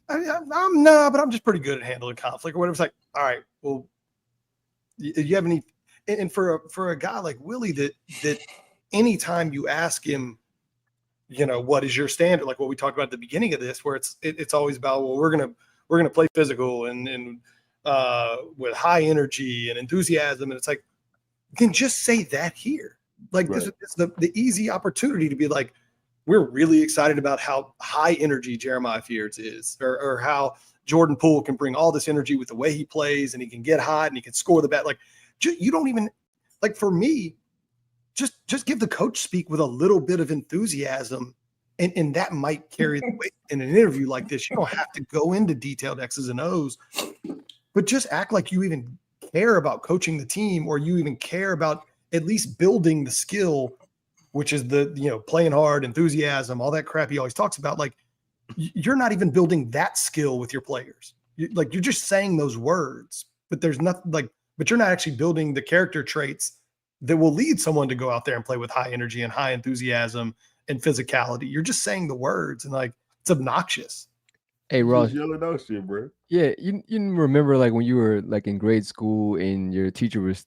I'm just pretty good at handling conflict or whatever. It's like, all right, well, you have any? And for a guy like Willie, that anytime you ask him, you know, what is your standard? Like what we talked about at the beginning of this, where it's always about, well, we're gonna play physical and with high energy and enthusiasm, and it's like, then just say that here. Like right. This is the easy opportunity to be like, we're really excited about how high energy Jeremiah Fears is, or how Jordan Poole can bring all this energy with the way he plays, and he can get hot and he can score the bat. Like you don't even, like for me, just give the coach speak with a little bit of enthusiasm, And that might carry the weight in an interview like this. You don't have to go into detailed X's and O's, but just act like you even care about coaching the team, or you even care about at least building the skill, which is the, playing hard, enthusiasm, all that crap he always talks about. Like, you're not even building that skill with your players. You're just saying those words, but there's nothing but you're not actually building the character traits that will lead someone to go out there and play with high energy and high enthusiasm and physicality. You're just saying the words, and it's obnoxious. Hey, Ross, yelling out shit, bro. Yeah, you remember when you were in grade school and your teacher was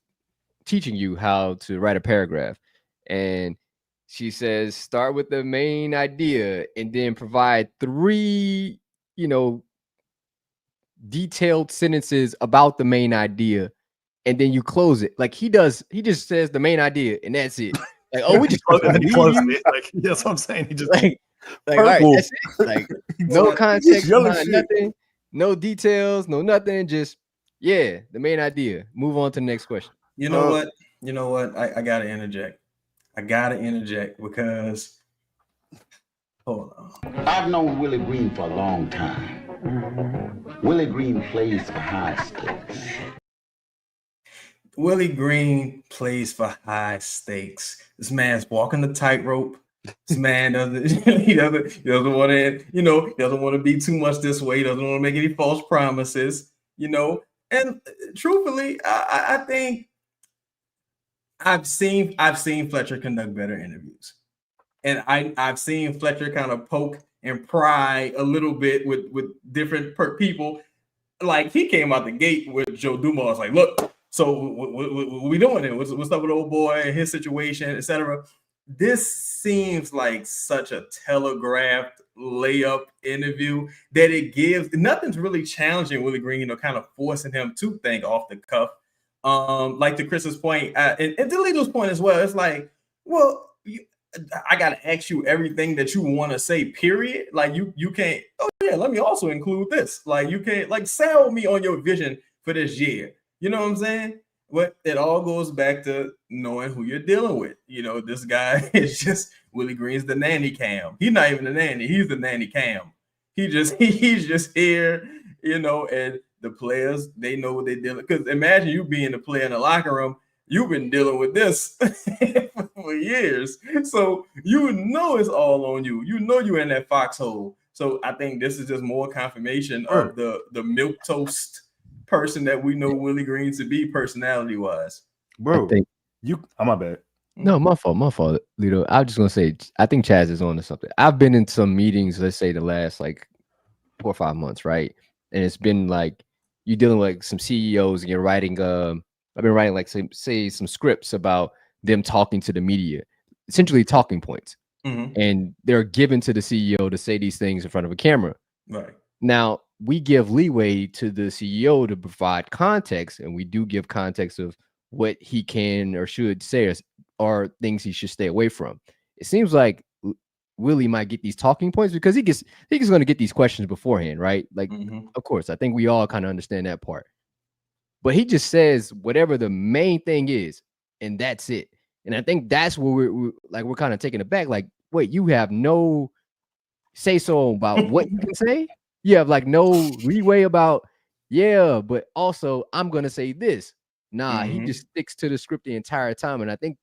teaching you how to write a paragraph, and she says start with the main idea and then provide 3 detailed sentences about the main idea, and then you close it. He just says the main idea and that's it. We just close it. That's what I'm saying. He just all right, that's it. No context behind nothing, no details, no nothing, just the main idea. Move on to the next question. You know what? I gotta interject. Because hold on. I've known Willie Green for a long time. Willie Green plays for high stakes. Willie Green plays for high stakes. This man's walking the tightrope. This man doesn't want to, doesn't want to be too much this way. Doesn't want to make any false promises, And truthfully, I think I've seen Fletcher conduct better interviews, and I've seen Fletcher kind of poke and pry a little bit with different people. He came out the gate with Joe Dumars, look, so what we doing here? What's up with old boy and his situation, etc. This seems like such a telegraphed layup interview that it gives nothing's really challenging Willie Green, kind of forcing him to think off the cuff. To Chris's point, and to Lito's point as well, it's I gotta ask you everything that you want to say, period. You can't, let me also include this. You can't sell me on your vision for this year. You know what I'm saying? But it all goes back to knowing who you're dealing with. This guy is just Willie Green's the nanny cam. He's not even the nanny, he's the nanny cam. He's just here, and the players, they know what they're dealing. Because imagine you being the player in the locker room, you've been dealing with this for years. So it's all on you. You're in that foxhole. So I think this is just more confirmation of the milquetoast person that we know Willie Green to be personality-wise. Bro, my bad. No, my fault, Lito. I was just gonna say, I think Chaz is on to something. I've been in some meetings, let's say the last 4 or 5 months, right? And it's been you're dealing with some CEOs and you're writing I've been writing some scripts about them talking to the media, essentially talking points. Mm-hmm. And they're given to the CEO to say these things in front of a camera. Right. Now, we give leeway to the CEO to provide context, and we do give context of what he can or should say or things he should stay away from. It seems like Willie might get these talking points because he's going to get these questions beforehand, right? Of course, I think we all kind of understand that part. But he just says whatever the main thing is, and that's it. And I think that's where we're kind of taken aback. Wait, you have no say so about what you can say? You have no leeway about, but also I'm gonna say this. Nah, he just sticks to the script the entire time. And I think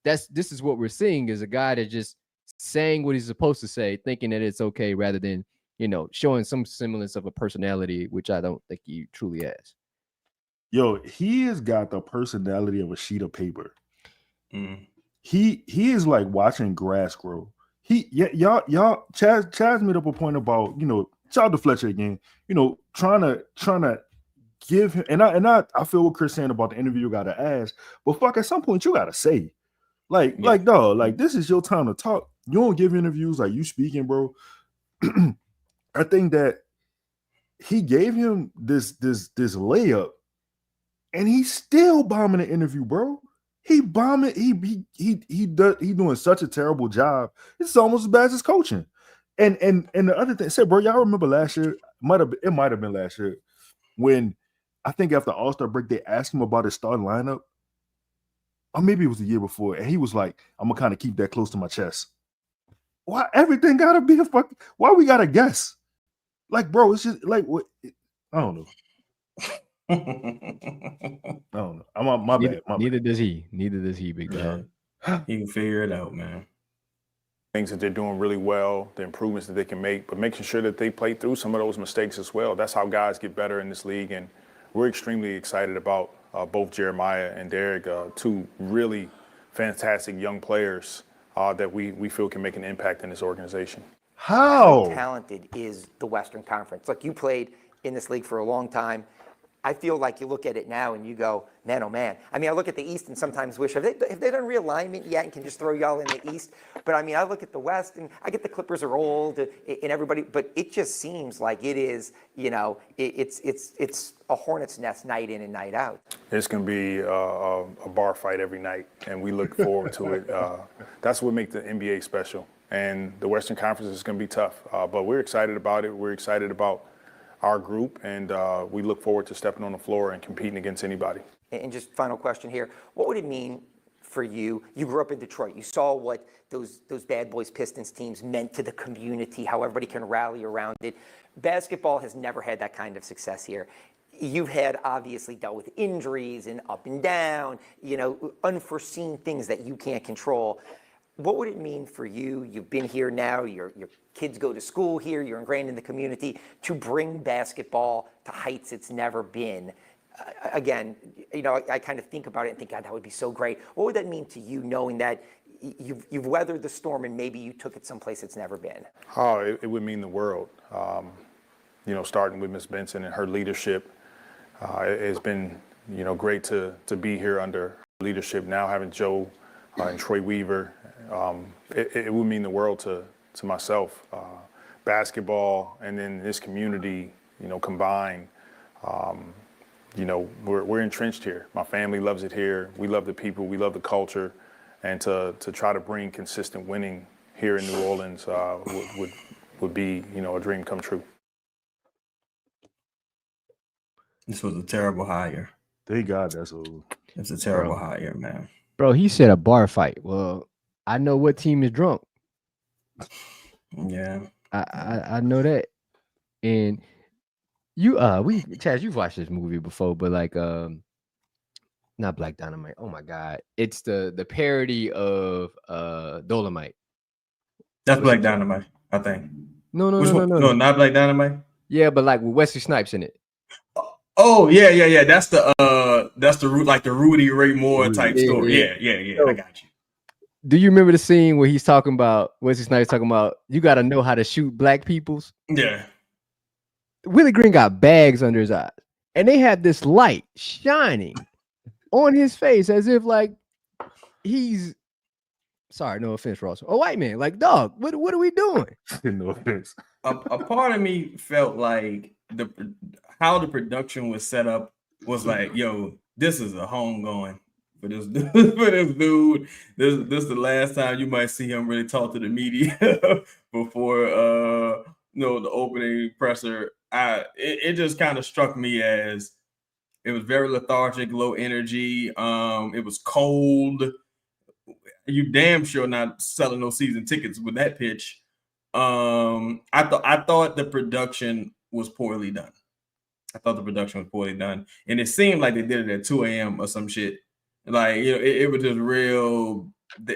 this is what we're seeing is a guy that just saying what he's supposed to say, thinking that it's okay, rather than showing some semblance of a personality, which I don't think he truly has. Yo, he has got the personality of a sheet of paper. He is like watching grass grow. Y'all Chaz made up a point about, shout out to Fletcher again, trying to give him, and I feel what Chris saying about the interview you gotta ask, but fuck, at some point you gotta say, dog, this is your time to talk. You don't give interviews you speaking, bro. I think that he gave him this layup, and he's still bombing the interview, bro. He bombing. He doing such a terrible job. It's almost as bad as his coaching. And the other thing, bro, y'all remember last year? It might have been last year when I think after All-Star break they asked him about his starting lineup, or maybe it was the year before, and he was like, "I'm gonna kind of keep that close to my chest." Why everything gotta be a fuck? Why we gotta guess? Like, bro, it's just like what? I don't know. I don't know. I'm my bad. Neither does he. Neither does he, big dog. He can figure it out, man. Things that they're doing really well, the improvements that they can make, but making sure that they play through some of those mistakes as well. That's how guys get better in this league, and we're extremely excited about both Jeremiah and Derek, two really fantastic young players that we feel can make an impact in this organization. How talented is the Western Conference? Look, you played in this league for a long time. I feel like you look at it now and you go, man, oh man. I mean, I look at the East and sometimes wish, have they done realignment yet and can just throw y'all in the East? But I mean, I look at the West and I get the Clippers are old and everybody, but it just seems like it is, you know, it's a hornet's nest night in and night out. It's going to be a bar fight every night, and we look forward to it. That's what makes the NBA special. And the Western Conference is going to be tough, but we're excited about it. We're excited about our group, and we look forward to stepping on the floor and competing against anybody. And just final question here. What would it mean for you? You grew up in Detroit. You saw what those Bad Boys Pistons teams meant to the community, how everybody can rally around it. Basketball has never had that kind of success here. You've had obviously dealt with injuries and up and down, you know, unforeseen things that you can't control. What would it mean for you? You've been here now, your kids go to school here, you're ingrained in the community, to bring basketball to heights it's never been. Again, you know, I kind of think about it and think, God, that would be so great. What would that mean to you, knowing that you've weathered the storm and maybe you took it someplace it's never been? Oh, it would mean the world. You know, starting with Ms. Benson and her leadership, it's been, you know, great to be here under her leadership. Now having Joe and Trey Weaver, it would mean the world to myself. Basketball and then this community, you know, combined. You know, we're entrenched here. My family loves it here. We love the people. We love the culture. And to try to bring consistent winning here in New Orleans would be, you know, a dream come true. This was a terrible hire. Thank God that's over. It's a terrible hire, man. Bro, he said a bar fight. Well, I know what team is drunk. Yeah. I know that. And Chaz, you've watched this movie before, but like not Black Dynamite. Oh my God. It's the parody of Dolomite. That's Black Dynamite, I think. No, No, not Black Dynamite. Yeah, but like with Wesley Snipes in it. Oh, yeah. That's the like the Rudy Ray Moore type story. Yeah. I got you. Do you remember the scene where he's talking about Wesley Snipes talking about you got to know how to shoot black peoples? Yeah. Willie Green got bags under his eyes, and they had this light shining on his face as if like he's sorry, no offense, Ross, a white man. Like, dog, what are we doing? No offense. A part of me felt like how the production was set up was like, yo, this is a homegoing for this dude. This is the last time you might see him really talk to the media before the opening presser. It just kind of struck me as it was very lethargic, low energy. It was cold. You damn sure not selling no season tickets with that pitch. I thought the production was poorly done. And it seemed like they did it at 2 a.m. or some shit. Like, you know, it was just real.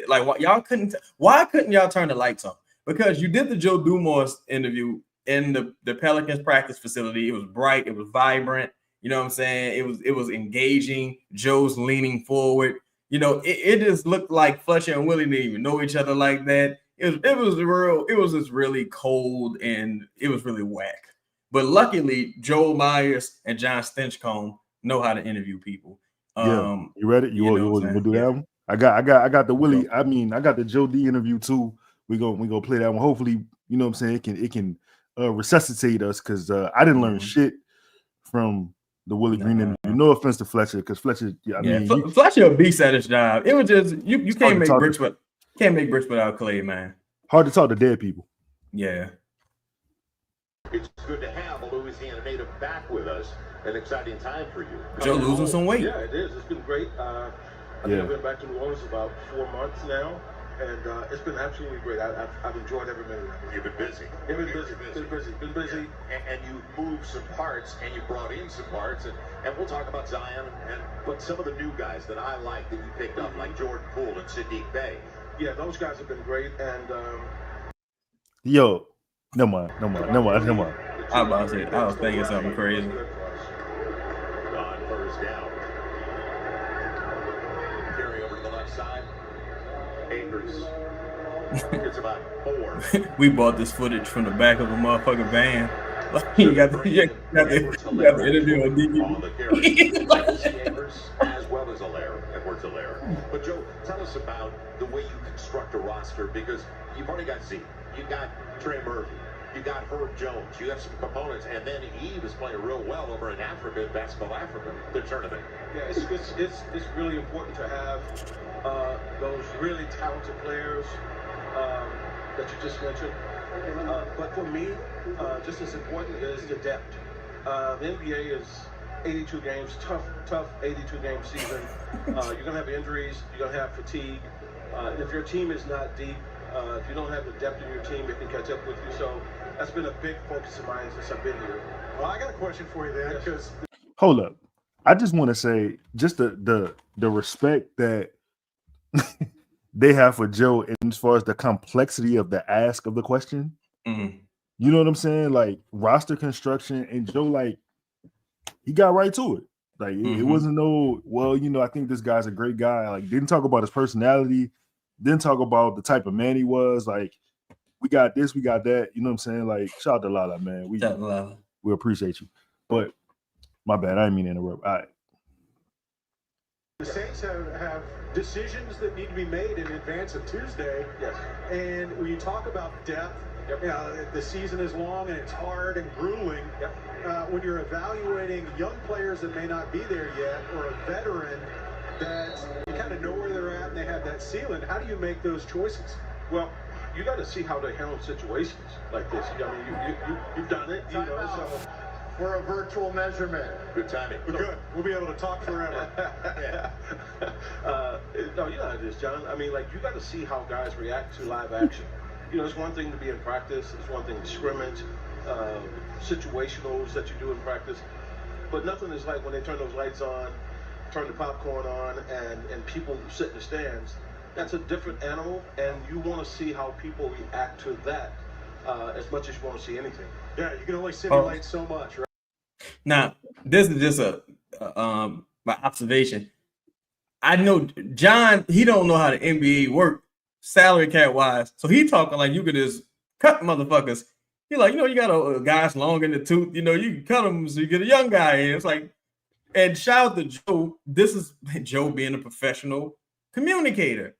Like, why couldn't y'all turn the lights on? Because you did the Joe Dumars interview in the Pelicans practice facility. It was bright. It was vibrant. You know what I'm saying? It was engaging. Joe's leaning forward. You know, it just looked like Fletcher and Willie didn't even know each other like that. It was just really cold and it was really whack. But luckily, Joel Meyers and John Stinchcomb know how to interview people. Yeah, you ready? You want to do that one? I got the Willie. I mean, I got the Joe D interview too. We gonna play that one. Hopefully, you know what I'm saying. It can resuscitate us because I didn't learn shit from the Willie Green interview. No offense to Fletcher, because Fletcher. Yeah, I mean, Fletcher a beast at his job. It was just you can't make bricks without clay, man. Hard to talk to dead people. Yeah. It's good to have a Louisiana native back with us. An exciting time for you. Joe losing some weight. Yeah, it is. It's been great. I think I've been back to New Orleans about 4 months now. and it's been absolutely great. I've enjoyed every minute of it. You've been busy. Been busy. And you moved some parts, and you brought in some parts, and we'll talk about Zion, but some of the new guys that I like that you picked up, like Jordan Poole and Sadiq Bey. Yeah, those guys have been great, and yo, no more. I'm about to say, I was thinking something crazy. On first down. Carry over to the left side. Akers gets about 4. We bought this footage from the back of a motherfucking van. You got the interview on DVD. As well as Edwards Alaire. But Joe, tell us about the way you construct a roster, because you've already got Zeke, you got Trey Murphy, you got Herb Jones, you have some components, and then Eve is playing real well over in Africa, Basketball Africa, the tournament. Yeah, it's really important to have those really talented players that you just mentioned. But for me, just as important is the depth. The NBA is 82 games, tough 82-game season. You're gonna have injuries, you're gonna have fatigue. And if your team is not deep, if you don't have the depth in your team, it can catch up with you. So that's been a big focus of mine since I've been here. Well, I got a question for you then, because hold up. I just want to say just the respect that they have for Joe as far as the complexity of the ask of the question. Mm-hmm. You know what I'm saying? Like roster construction, and Joe, like, he got right to it. Like it wasn't no, well, you know, I think this guy's a great guy. Like, didn't talk about his personality, didn't talk about the type of man he was. Like, we got this, we got that. You know what I'm saying? Like, shout out to Lala, man. We appreciate you. But my bad, I didn't mean to interrupt. All right. the Saints have decisions that need to be made in advance of Tuesday. Yes. And when you talk about depth, you know, the season is long and it's hard and grueling. When you're evaluating young players that may not be there yet, or a veteran that you kind of know where they're at and they have that ceiling, how do you make those choices? Well, you got to see how they handle situations like this. I mean, you've done it, you know. So for a virtual measurement. Good timing. We're good. We'll be able to talk forever. No, you know how it is, John. I mean, like, you got to see how guys react to live action. You know, it's one thing to be in practice. It's one thing to scrimmage, situationals that you do in practice. But nothing is like when they turn those lights on, turn the popcorn on, and people sit in the stands. That's a different animal, and you want to see how people react to that as much as you want to see anything. Yeah, you can only simulate so much, right? Now, this is just my observation. I know John, he don't know how the NBA work salary cap wise, so he talking like you could just cut motherfuckers. He like, you know, you got a guys long in the tooth, you know, you can cut them so you get a young guy in. It's like, and shout out to Joe. This is Joe being a professional communicator.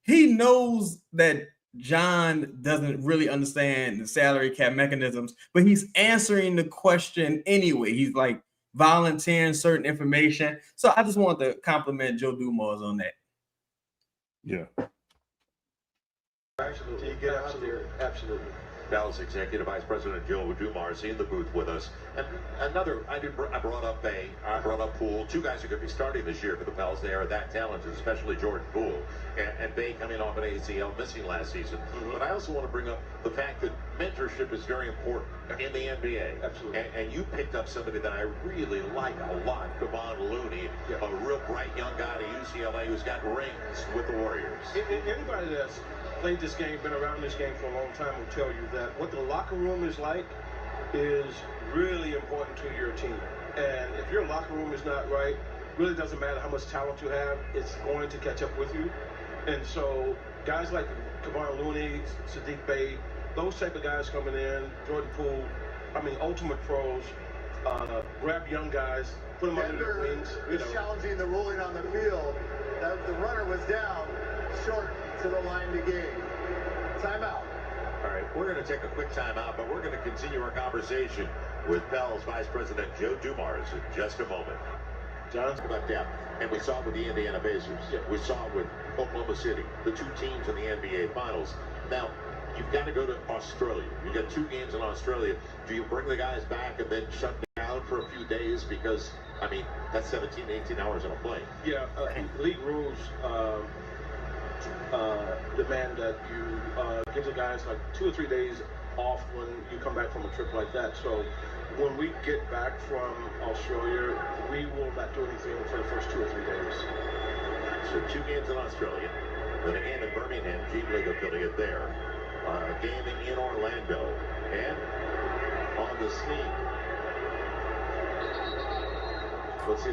He knows that John doesn't really understand the salary cap mechanisms, but he's answering the question anyway. He's like volunteering certain information. So I just want to compliment Joe Dumars on that. Yeah. Absolutely. Absolutely. Dallas Executive Vice President Joe Dumars in the booth with us. And another, I brought up Bey, I brought up Poole. Two guys who could be starting this year for the Pels. They are that talented, especially Jordan Poole. And Bey coming off an ACL, missing last season. But I also want to bring up the fact that mentorship is very important in the NBA. Absolutely. And you picked up somebody that I really like a lot, Kevon Looney, a real bright young guy at UCLA who's got rings with the Warriors. Anybody that's played this game, been around this game for a long time, will tell you that what the locker room is like is really important to your team. And if your locker room is not right, really doesn't matter how much talent you have, it's going to catch up with you. And so guys like Kevon Looney, Sadiq Bey, those type of guys coming in, Jordan Poole, I mean, ultimate pros, grab young guys, put them under their wings. You know, challenging the ruling on the field that the runner was down short to the line to gain. Timeout. All right, we're going to take a quick timeout, but we're going to continue our conversation with Pels Vice President Joe Dumars in just a moment. John, about depth, and we saw it with the Indiana Pacers. We saw it with Oklahoma City, the two teams in the NBA Finals. Now, you've got to go to Australia. You've got 2 games in Australia. Do you bring the guys back and then shut down for a few days? Because, I mean, that's 17, 18 hours on a plane. Yeah, league rules demand that you give the guys like 2 or 3 days off when you come back from a trip like that. So when we get back from Australia, we will not do anything for the first 2 or 3 days. So 2 games in Australia, then a game in Birmingham, G League affiliate there, a game in Orlando, and on the sneak.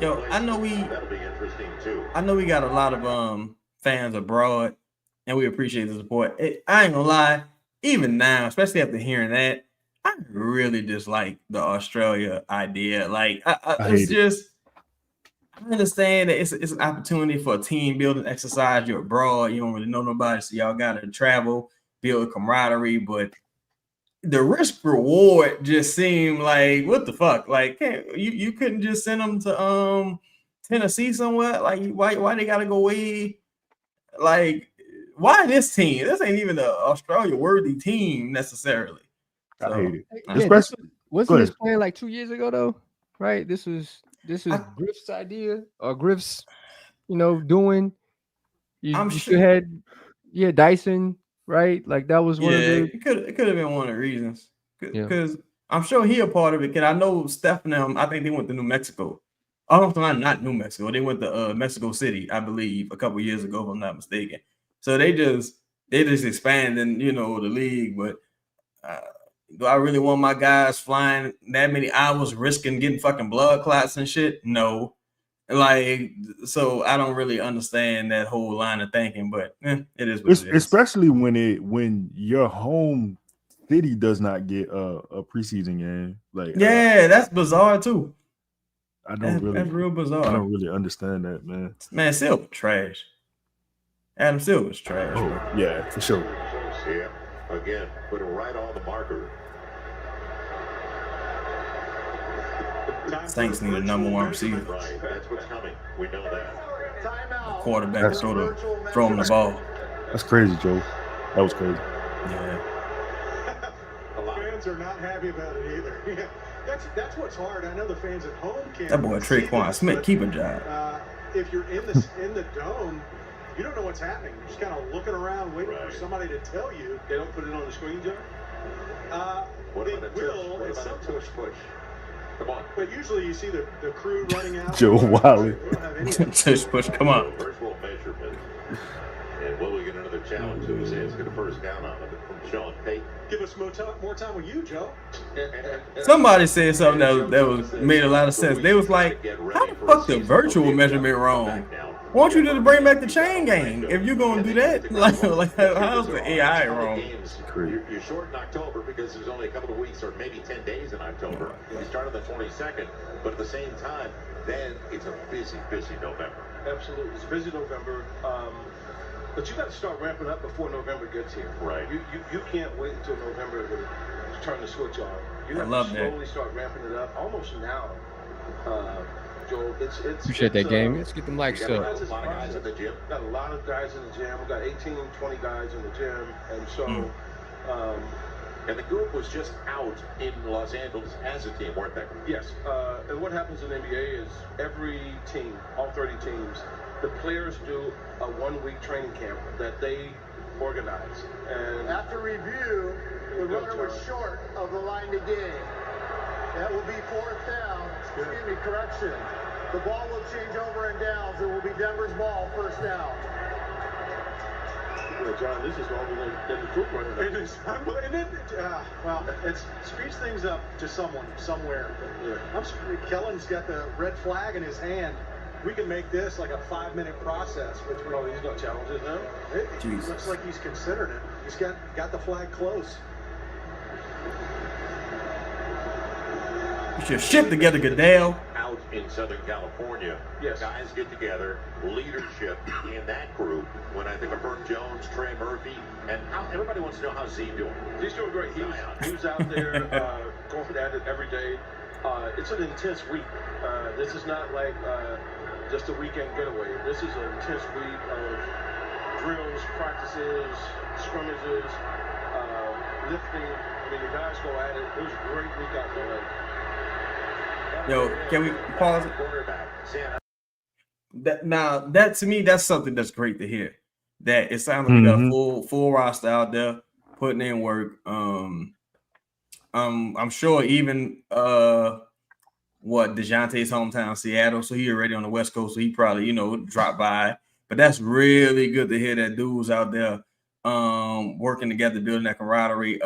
Yo, I know that'll be interesting too. I know we got a lot of fans abroad, and we appreciate the support. I ain't gonna lie, even now, especially after hearing that, I really dislike the Australia idea. Like, it's just, I understand that it's an opportunity for a team building exercise. You're abroad, you don't really know nobody, so y'all gotta travel, build camaraderie, but the risk reward just seemed like, what the fuck? Like, you couldn't just send them to Tennessee somewhere? Like, why they gotta go away? Like, why this team? This ain't even an Australia worthy team necessarily. I hate it. Yeah, Especially wasn't this playing like 2 years ago though? Right? This is Griff's idea, or Griff's, doing. I'm sure had Dyson. Right, like that was one of the. It could have been one of the reasons, because I'm sure he a part of it. Because I know Steph and them, I think they went to New Mexico. Oh, not New Mexico. They went to Mexico City, I believe, a couple years ago, if I'm not mistaken. So they just expanding, the league. But do I really want my guys flying that many hours, risking getting fucking blood clots and shit? No. Like, so I don't really understand that whole line of thinking, but it is what it is. Especially when your home city does not get a preseason game. Like, that's bizarre too. That's real bizarre. I don't really understand that, man. Man, Silver trash. Adam Silver's trash. Oh, bro. Yeah, for sure. Yeah, again, put it right on the marker. Saints need a number 1 receiver. Right, that's what's coming. We know that. A quarterback to throw him the ball. That's crazy, Joe. That was crazy. Yeah. Fans are not happy about it either. That's what's hard. I know the fans at home can't. That boy Traquan Smith keep a job. If you're in the dome, you don't know what's happening. You're just kind of looking around, waiting for somebody to tell you. They don't put it on the screen, John? What about a tush push? Come on. But usually you see the crew running out. Joe Wiley. Tush push, come on. Virtual measurement. And will we get another challenge? Who says get a first down on it from Sean Payton? Give us more time with you, Joe. Somebody said something that was made a lot of sense. They was like, how the fuck the virtual measurement wrong? Why don't you just bring back the chain gang if you're gonna do that? Like how's the AI wrong? You're short in October because there's only a couple of weeks or maybe 10 days in October. You start on the 22nd, but at the same time, then it's a busy November. Absolutely, it's busy November. But you got to start ramping up before November gets here. Right. You can't wait until November to turn the switch on. You have to slowly start ramping it up almost now. Joel, it's appreciate that game. Let's get them likes up. A lot of guys in the gym. Got a lot of guys in the gym. We got 18, 20 guys in the gym, and so. And the group was just out in Los Angeles as a team, weren't they? Yes. And what happens in the NBA is every team, all 30 teams, the players do a 1-week training camp that they organize. And after review, the runner was short of the line to gain. That will be 4th down. Excuse me, correction. The ball will change over and downs. It will be Denver's ball, 1st down. Well, John, this is longer than the troop running. It is. Well, it speeds things up to someone somewhere. Yeah. Kellen's got the red flag in his hand. We can make this like a 5-minute process. Oh, he's got challenges now? It looks like he's considered it. He's got the flag close. Get your shit together, Goodell. Out in Southern California, guys get together, leadership in that group. When I think of Burt Jones, Trey Murphy, and everybody wants to know how Z doing. He's doing great. He's out there going at it every day. It's an intense week. This is not like just a weekend getaway. This is an intense week of drills, practices, scrimmages, lifting. I mean, the guys go at it. It was a great week out there. Yo, can we pause it? That to me, that's something that's great to hear, that it sounds like we got a full roster out there putting in work. I'm sure even DeJounte's hometown, Seattle, so he already on the West Coast, so he probably, drop by. But that's really good to hear that dudes out there working together, building that camaraderie.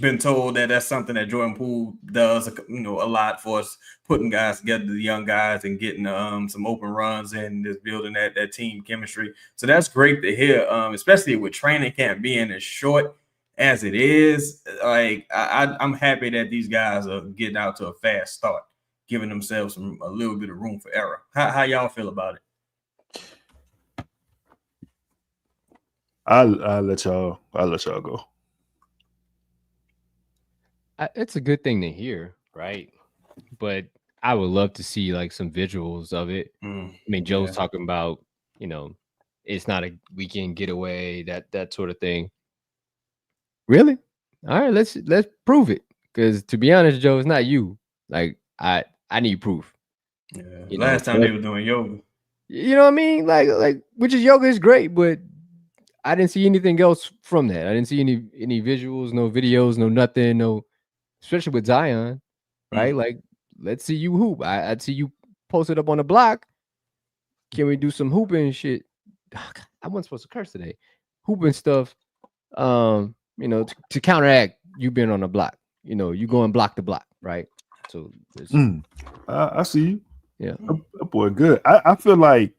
Been told that that's something that Jordan Poole does, a lot for us, putting guys together, the young guys, and getting some open runs and just building that team chemistry. So that's great to hear, especially with training camp being as short as it is. Like I'm happy that these guys are getting out to a fast start, giving themselves a little bit of room for error. How y'all feel about it? I'll let y'all go. It's a good thing to hear, right? But I would love to see like some visuals of it. I mean, Joe's talking about, it's not a weekend getaway, that sort of thing. Really? All right, let's prove it. Because to be honest, Joe, it's not you. Like I need proof. Yeah. Last time they were doing yoga. You know what I mean? Like which is yoga is great, but I didn't see anything else from that. I didn't see any visuals, no videos, no nothing, no. Especially with Zion, right? Like, let's see you hoop. I'd see you posted up on the block. Can we do some hooping shit? I wasn't supposed to curse today. Hooping stuff, to counteract you being on the block. You going block to block, right? So I see you. Yeah. That boy, good. I feel like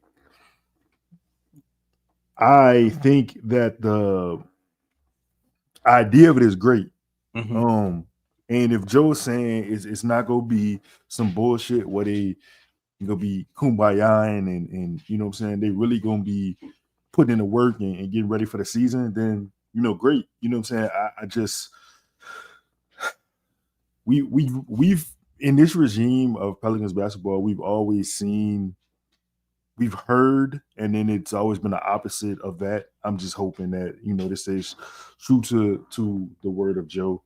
I think that the idea of it is great. And if Joe's saying it's not gonna be some bullshit where they gonna be kumbaya and you know what I'm saying, they really gonna be putting in the work and getting ready for the season, then great. You know what I'm saying? I just we've in this regime of Pelicans basketball, we've heard, and then it's always been the opposite of that. I'm just hoping that this is true to the word of Joe.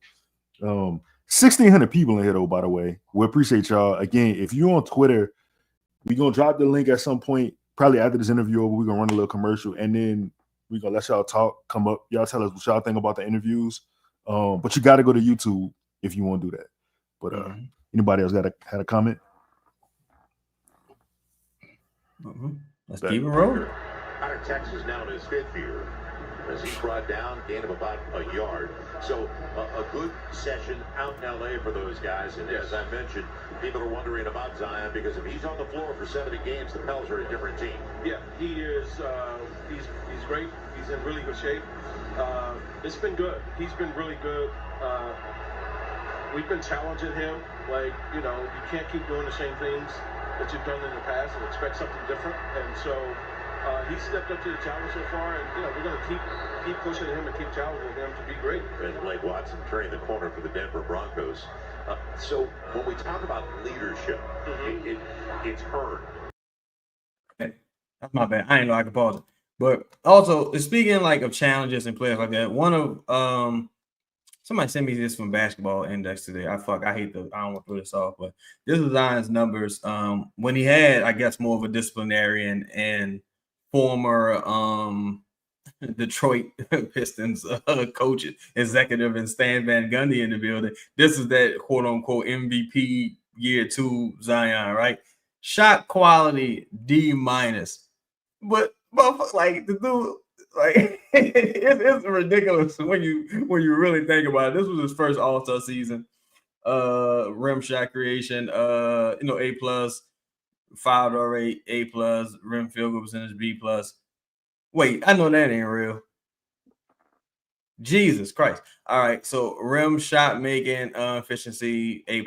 1,600 people in here, though, by the way. We appreciate y'all. Again, if you're on Twitter, we're going to drop the link at some point, probably after this interview over. We're going to run a little commercial, and then we're going to let y'all come up. Y'all tell us what y'all think about the interviews. But you got to go to YouTube if you want to do that. But anybody else had a comment? Let's keep it rolling. Out of Texas now in his 5th year. As he brought down, gain of about a yard. So a good session out in LA for those guys. And as I mentioned, people are wondering about Zion because if he's on the floor for 70 games, the Pels are a different team. Yeah, he is. He's great. He's in really good shape. It's been good. He's been really good. We've been challenging him. Like, you can't keep doing the same things that you've done in the past and expect something different. And so he stepped up to the challenge so far, and we're going to keep pushing him and keep challenging him to be great. And Blake Watson turning the corner for the Denver Broncos. So when we talk about leadership, it's heard. Hey, that's my bad. I didn't know I could pause it. But also, speaking of challenges and players like that, one of somebody sent me this from Basketball Index today. I don't want to put this off, but this is Zion's numbers. When he had, I guess, more of a disciplinarian and former Detroit Pistons coach, executive, and Stan Van Gundy in the building. This is that quote unquote MVP year 2 Zion, right? Shot quality D-, but like the dude, like it's ridiculous when you really think about it. This was his first All-Star season. Rim shot creation, A+. Foul draw rate A+, rim field goal percentage B+. Wait, I know that ain't real. Jesus Christ. All right, so rim shot making efficiency A+,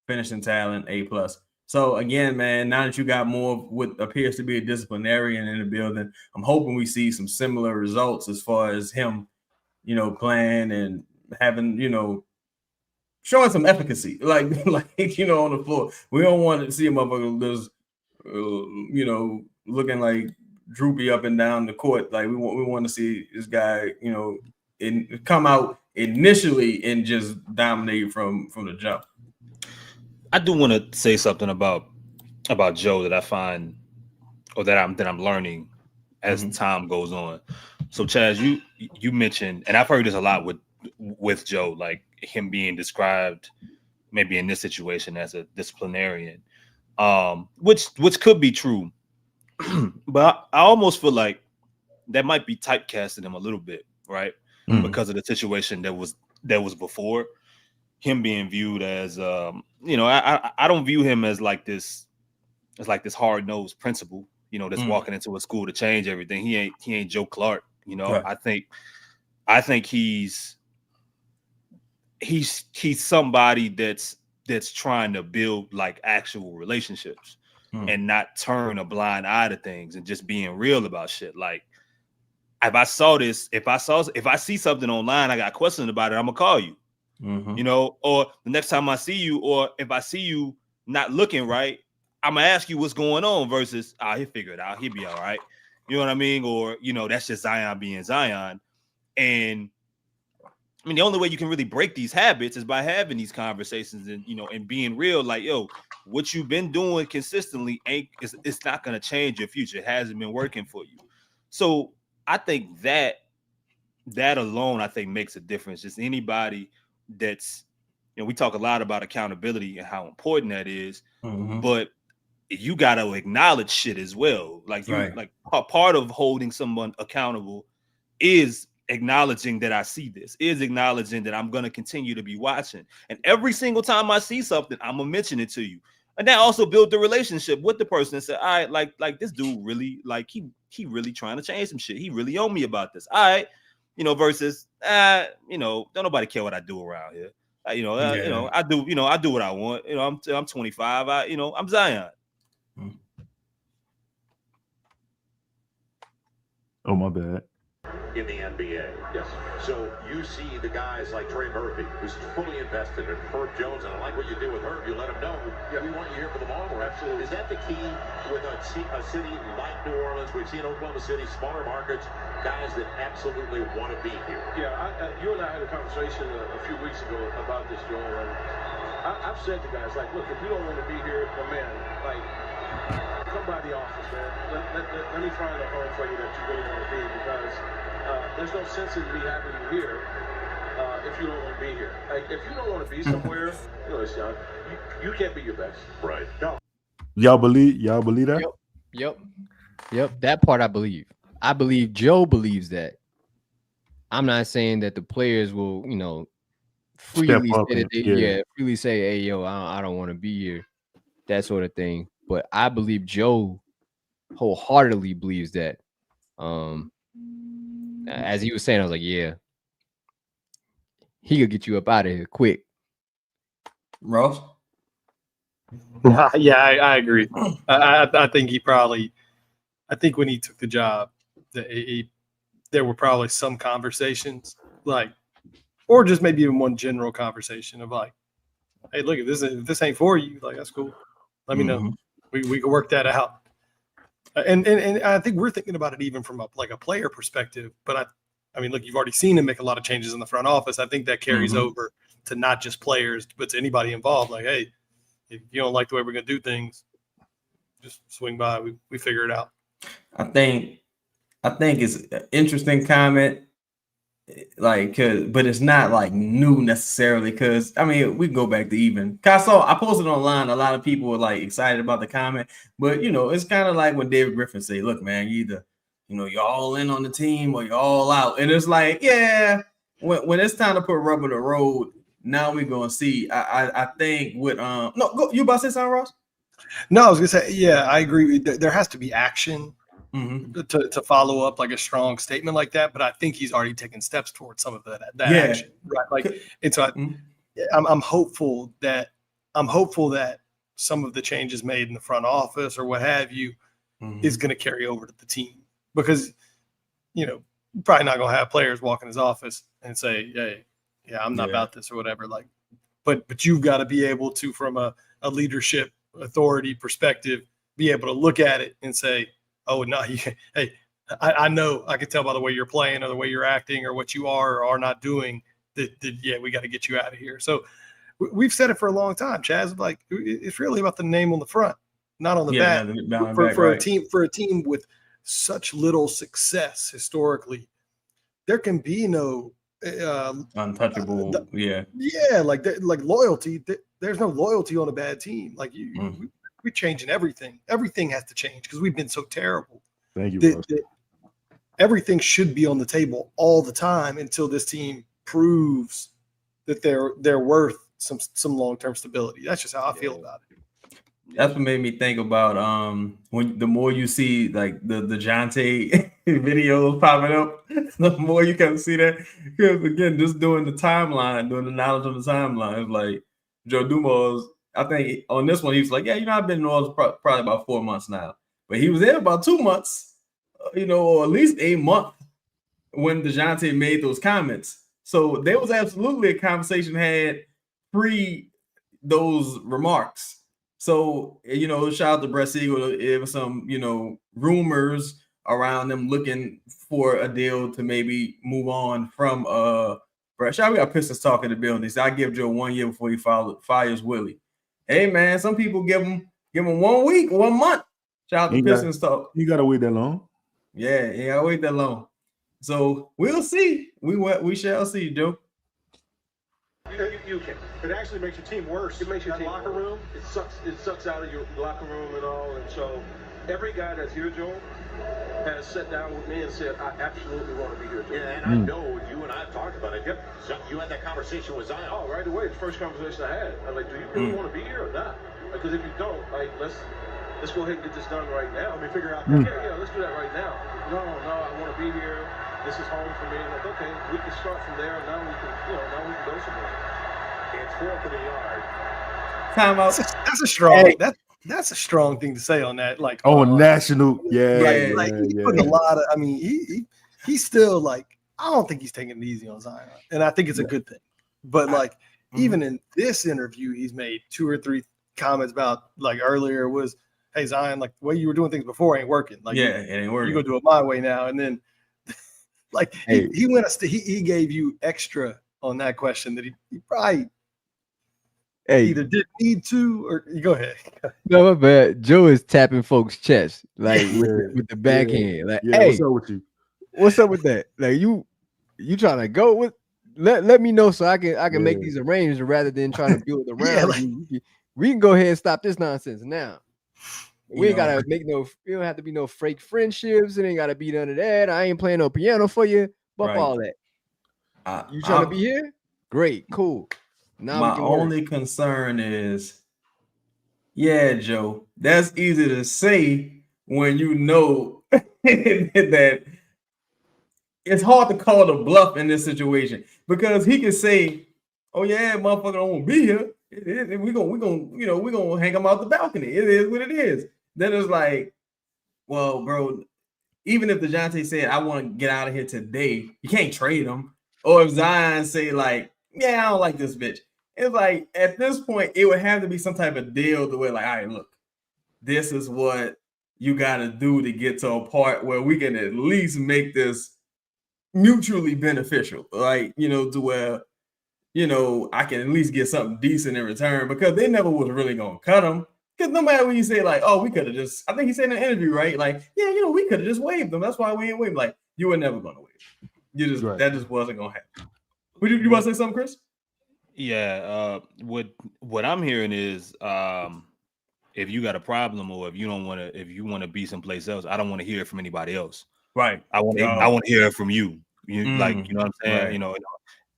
finishing talent A+. So again, man, now that you got more of what appears to be a disciplinarian in the building, I'm hoping we see some similar results as far as him, playing and having, showing some efficacy, like on the floor. We don't want to see a motherfucker just, looking like droopy up and down the court. Like we want to see this guy, come out initially and just dominate from the jump. I do want to say something about Joe that I find, or that I'm learning as time goes on. So Chaz, you mentioned, and I've heard this a lot with Joe, like him being described maybe in this situation as a disciplinarian, which could be true, but I almost feel like that might be typecasting him a little bit, right? Because of the situation that was before him being viewed as, I don't view him as like this hard-nosed principal, that's walking into a school to change everything. He ain't Joe Clark, Right. I think he's somebody that's trying to build like actual relationships and not turn a blind eye to things and just being real about shit. Like if I see something online, I got questions about it, I'm gonna call you, or the next time I see you, or if I see you not looking right, I'm gonna ask you what's going on versus he'll figure it out, he'll be all right. You know what I mean? Or, that's just Zion being Zion. And I mean, the only way you can really break these habits is by having these conversations and, and being real. Like, yo, what you've been doing consistently it's not going to change your future. It hasn't been working for you. So I think that alone, I think makes a difference. Just anybody that's, we talk a lot about accountability and how important that is, but you got to acknowledge shit as well. Like, like part of holding someone accountable is acknowledging that I see this, is acknowledging that I'm going to continue to be watching. And every single time I see something, I'm going to mention it to you. And that also built the relationship with the person and said, all right, like this dude really, like he really trying to change some shit. He really on me about this. All right. Versus, don't nobody care what I do around here. I do what I want. I'm 25. I'm Zion. Oh, my bad. In the NBA. Yes. So you see the guys like Trey Murphy, who's fully invested in Herb Jones, and I like what you do with Herb. You let him know, we want you here for the long run. Absolutely. Is that the key with a city like New Orleans? We've seen Oklahoma City, smaller markets, guys that absolutely want to be here. Yeah, you and I had a conversation a few weeks ago about this, Joel, and I've said to guys, like, look, if you don't want to be here, man, like, come by the office, man. Let me find a home for you that you really want to be, because there's no sense in me having you here if you don't want to be here. Like, if you don't want to be somewhere, John, you can't be your best. Right. No. Y'all believe that? Yep. That part I believe. I believe Joe believes that. I'm not saying that the players will, freely say freely say, hey, yo, I don't want to be here, that sort of thing. But I believe Joe wholeheartedly believes that. As he was saying, I was like, yeah, he could get you up out of here quick. Ross? Yeah, I agree. I think I think when he took the job, there were probably some conversations, like, or just maybe even one general conversation of like, hey, look, if this ain't for you, like, that's cool. Let me know. We can work that out. And I think we're thinking about it even from a player perspective. But I mean, look, you've already seen him make a lot of changes in the front office. I think that carries over to not just players, but to anybody involved. Like, hey, if you don't like the way we're going to do things, just swing by. We figure it out. I think it's an interesting comment, like, but it's not like new necessarily, because I mean, we can go back to even. I posted online, a lot of people were like excited about the comment, but it's kind of like when David Griffin say, look, man, you either you're all in on the team or you're all out. And it's like, yeah, when it's time to put rubber to the road, now we're gonna see. I think with you about to say something, Ross? No, I was gonna say, yeah, I agree. There has to be action to follow up like a strong statement like that. But I think he's already taken steps towards some of that action, right? Like, and so I'm hopeful that some of the changes made in the front office or what have you is going to carry over to the team, because probably not gonna have players walk in his office and say, hey, yeah, I'm not about this or whatever. Like, but you've got to be able to, from a leadership authority perspective, be able to look at it and say, oh, no, hey, I know, I can tell by the way you're playing or the way you're acting or what you are or are not doing that we got to get you out of here. So we've said it for a long time, Chaz. Like, it's really about the name on the front, not on the back. For a team with such little success historically, there can be no untouchable. Like loyalty. There's no loyalty on a bad team. Like we're changing everything. Everything has to change because we've been so terrible. Thank you. Everything should be on the table all the time until this team proves that they're worth some long-term stability. That's just how I feel about it. That's what made me think about when the more you see like the DeJounte videos popping up, the more you can see that. Because again, just doing the timeline, doing the knowledge on the timeline, it's like Joe Dumars. I think on this one he was like, yeah, I've been in New Orleans probably about 4 months now, but he was there about 2 months, or at least a month when DeJounte made those comments. So there was absolutely a conversation had pre those remarks. So, shout out to Brett Siegel. It was some, rumors around them looking for a deal to maybe move on from Brett. We got Pistons talking to the building. So I give Joe 1 year before he fires Willie. Hey man, some people give him 1 week, 1 month. Shout out to Pistons talk. You gotta wait that long. Yeah, I wait that long. So we'll see. We shall see, Joe. You can. It actually makes your team worse. It makes your team locker room. It sucks out of your locker room and all. And so every guy that's here, Joe, has sat down with me and said, I absolutely want to be here, Joe. Yeah, and I know you and I have talked about it. Yep. So you had that conversation with Zion. Oh, right away. The first conversation I had. I'm like, do you really want to be here or not? Because if you don't, let's go ahead and get this done right now. Let me figure out. Yeah, let's do that right now. No, I want to be here. This is home for me. Like, okay, we can start from there. And now we can go somewhere. It's 4th of the yard. Timeout. That's a strong. That's a strong thing to say on that. Like, national. He's putting a lot of. I mean, he's still like. I don't think he's taking it easy on Zion, and I think it's a good thing. But even in this interview, he's made 2 or 3 comments about like earlier was, hey Zion, like the way you were doing things before ain't working. Like, it ain't working. You're gonna do it my way now, and then like he went. He gave you extra on that question that he probably. Either didn't need to, or you go ahead. No, my bad. Joe is tapping folks' chest like with the backhand. Like, hey, what's up with you? What's up with that? Like, you trying to go with? Let me know so I can make these arrangements rather than trying to build around. We can go ahead and stop this nonsense now. We ain't gotta make no. You don't have to be no fake friendships. It ain't gotta be none of that. I ain't playing no piano for you. Fuck all that. You trying to be here? Great, cool. Now my only concern is, Joe, that's easy to say when you know that it's hard to call the bluff in this situation because he can say, "Oh yeah, motherfucker, don't want to be here. We're gonna hang him out the balcony. It is what it is." Then it's like, well, bro, even if DeJounte said, "I want to get out of here today," you can't trade him. Or if Zion say like, "Yeah, I don't like this bitch." It's like at this point, it would have to be some type of deal to where, like, all right, look, this is what you got to do to get to a part where we can at least make this mutually beneficial, like, to where, I can at least get something decent in return because they never was really going to cut him. Because no matter when you say, like, oh, we could have just, I think he said in an interview, right? Like, yeah, we could have just waived them. That's why we ain't waived. Like, you were never going to waive. That just wasn't going to happen. You want to say something, Chris? Yeah, what I'm hearing is if you got a problem or if you want to be someplace else, I don't want to hear it from anybody else. Right. I want to hear it from you. Like, you know what I'm saying? Right.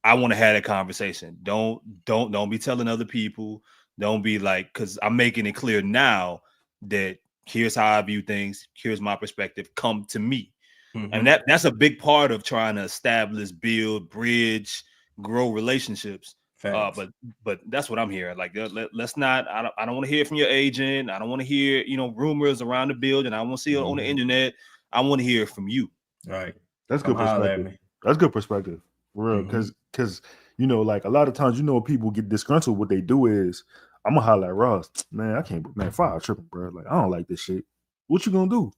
I want to have that conversation. Don't be telling other people. Don't be like, because I'm making it clear now that here's how I view things. Here's my perspective. Come to me. Mm-hmm. And that's a big part of trying to establish, build, bridge, grow relationships. But that's what I'm hearing. Like, let's not. I don't want to hear from your agent. I don't want to hear rumors around the building. I want to see it on the internet. I want to hear from you. Right. That's good perspective. That's good perspective. For real, because like a lot of times, people get disgruntled. What they do is, I'm gonna holler at Ross. Man, I can't. Man, fire tripping, bro. Like, I don't like this shit. What you gonna do?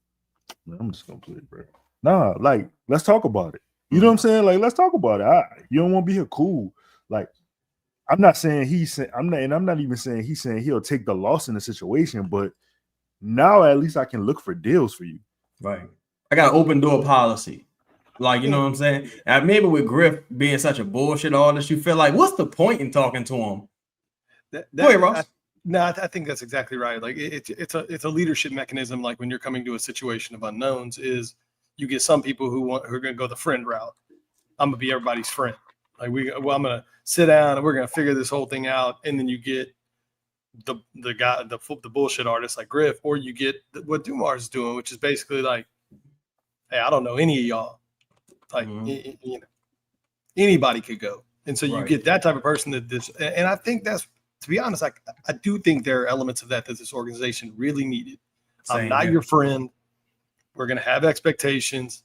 Man, I'm just gonna play it, bro. Nah, like, let's talk about it. You know what I'm saying? Like, let's talk about it. You don't want to be here, cool. Like, I'm not saying I'm not even saying he's saying he'll take the loss in the situation, but now at least I can look for deals for you. Right. I got an open door policy. Like, you know what I'm saying? And maybe with Griff being such a bullshit artist, you feel like, what's the point in talking to him? Go ahead, Ross. I think that's exactly right. Like it's a leadership mechanism. Like when you're coming to a situation of unknowns, is you get some people who are going to go the friend route. I'm gonna be everybody's friend. Like I'm gonna sit down and we're gonna figure this whole thing out. And then you get the guy, the bullshit artist like Griff, or you get what Dumars is doing, which is basically like, hey, I don't know any of y'all. Like, you know, anybody could go. And so you get that type of person and I think that's, to be honest, I do think there are elements of that this organization really needed. I'm not your friend. We're going to have expectations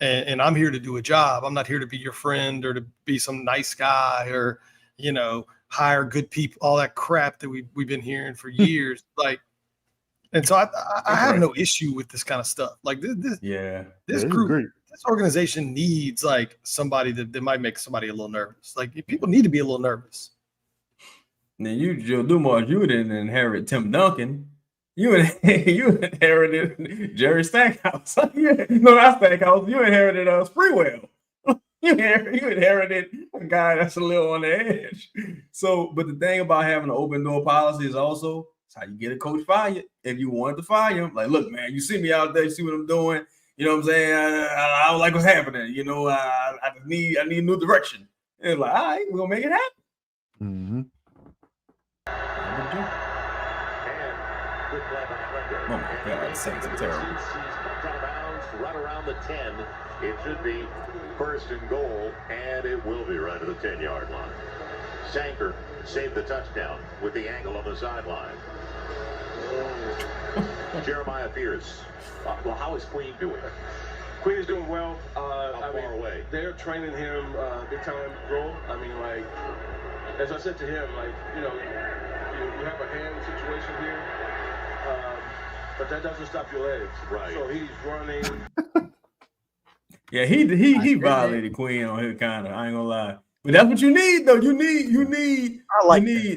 and I'm here to do a job. I'm not here to be your friend or to be some nice guy or, you know, hire good people, all that crap that we've been hearing for years. Like, and so I have no issue with this kind of stuff. Like this group, this organization needs like somebody that might make somebody a little nervous. Like people need to be a little nervous. Now Joe Dumars, you didn't inherit Tim Duncan. You inherited Jerry Stackhouse. No, not Stackhouse. You inherited Sprewell. You inherited a guy that's a little on the edge. So, but the thing about having an open door policy is also it's how you get a coach fired. If you wanted to fire him, like, look, man, you see me out there, you see what I'm doing. You know what I'm saying? I don't like what's happening. You know, I need a new direction. And it's like, all right, we're gonna make it happen. Mm-hmm. Oh my God, Saints are terrible. Right around the 10. It should be first and goal, and it will be right at the 10-yard line. Sanker saved the touchdown with the angle on the sideline. Jeremiah Pierce. Well, how is Queen doing? Queen is doing well. How far away? They're training him big time role. I mean, like, as I said to him, like, you know, you have a hand situation here, but that doesn't stop your legs. Right. So he's running. Yeah, he violated Queen on his kind of. I ain't gonna lie, but that's what you need, though. You need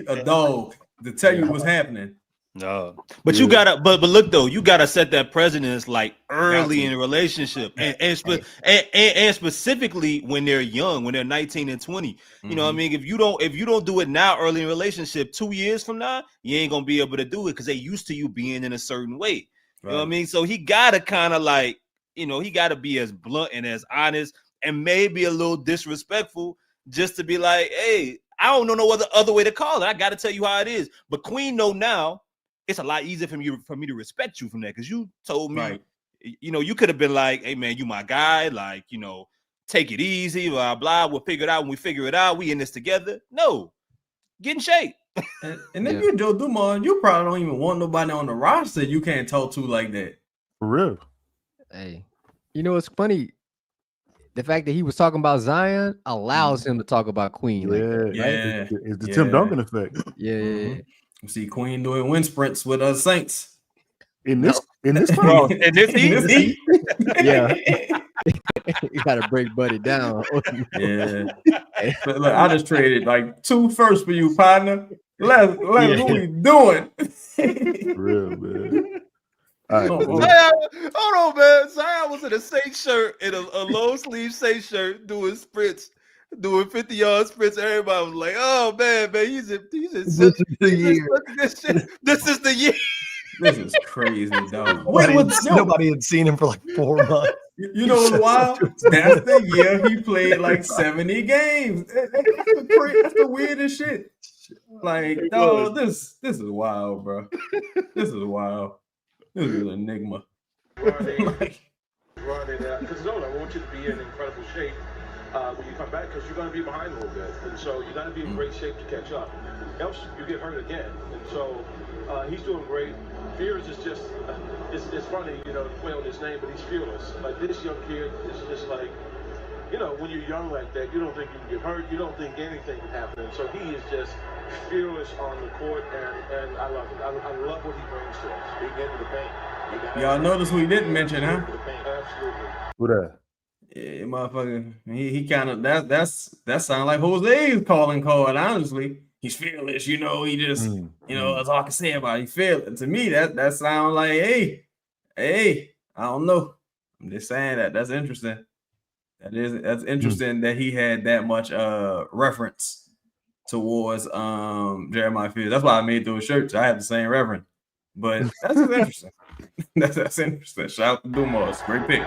a dog to tell you what's happening. No, but you gotta, but look though, you gotta set that precedence like early in a relationship, and specifically when they're young, when they're 19 and 20. You know what I mean? If you don't do it now, early in a relationship, 2 years from now, you ain't gonna be able to do it because they used to you being in a certain way. You know what I mean? So he gotta kind of like, you know, he gotta be as blunt and as honest and maybe a little disrespectful just to be like, hey, I don't know no other way to call it. I gotta tell you how it is. But Queen know now. It's a lot easier for me to respect you from that because you told me, you know, you could have been like, hey, man, you my guy. Like, you know, take it easy, blah, blah. We'll figure it out. When we figure it out, we in this together. No, get in shape. And if you're Joe Dumars, you probably don't even want nobody on the roster you can't talk to like that. For real. Hey, you know, it's funny. The fact that he was talking about Zion allows him to talk about Queen. It's the Tim Duncan effect. Yeah. You see Queen doing wind sprints with us Saints. In this heat. Yeah. You gotta break Buddy down. Yeah. But look, I just traded like 2 firsts for you, partner. Let's what we doing? Real, man. All right. Hold on, man. Zion was in a Saints shirt, in a long sleeve Saints shirt, doing sprints. Doing 50-yard sprints, everybody was like, "Oh man, he's in this is the year. This is the year." This is crazy, dog. Nobody had seen him for like 4 months. You know what's wild? That's the year he played like 70 games. That's the weirdest shit. Like, dog, this is wild, bro. This is wild. This is an enigma. Running out, because I want you to be in incredible shape. When you come back, because you're going to be behind a little bit, and so you got to be in great shape to catch up. Else you get hurt again, and so he's doing great. Fears is just it's funny, you know, to play on his name, but he's fearless. Like this young kid is just like, you know, when you're young like that, you don't think you can get hurt, you don't think anything can happen, and so he is just fearless on the court, and I love it. I love what he brings to us. He get to the paint. Y'all notice who he didn't mention, huh? Absolutely. Who that? Yeah, motherfucker. He kind of that sounds like Jose's calling card. Honestly, he's fearless. You know, he just you know that's all I can say about it. He fearless. To me, that sounds like hey, I don't know. I'm just saying that's interesting. That's interesting that he had that much reference towards Jeremiah Fields. That's why I made those shirts. I have the same reverend. But that's just interesting. that's interesting. Shout out to Dumars. Great pick.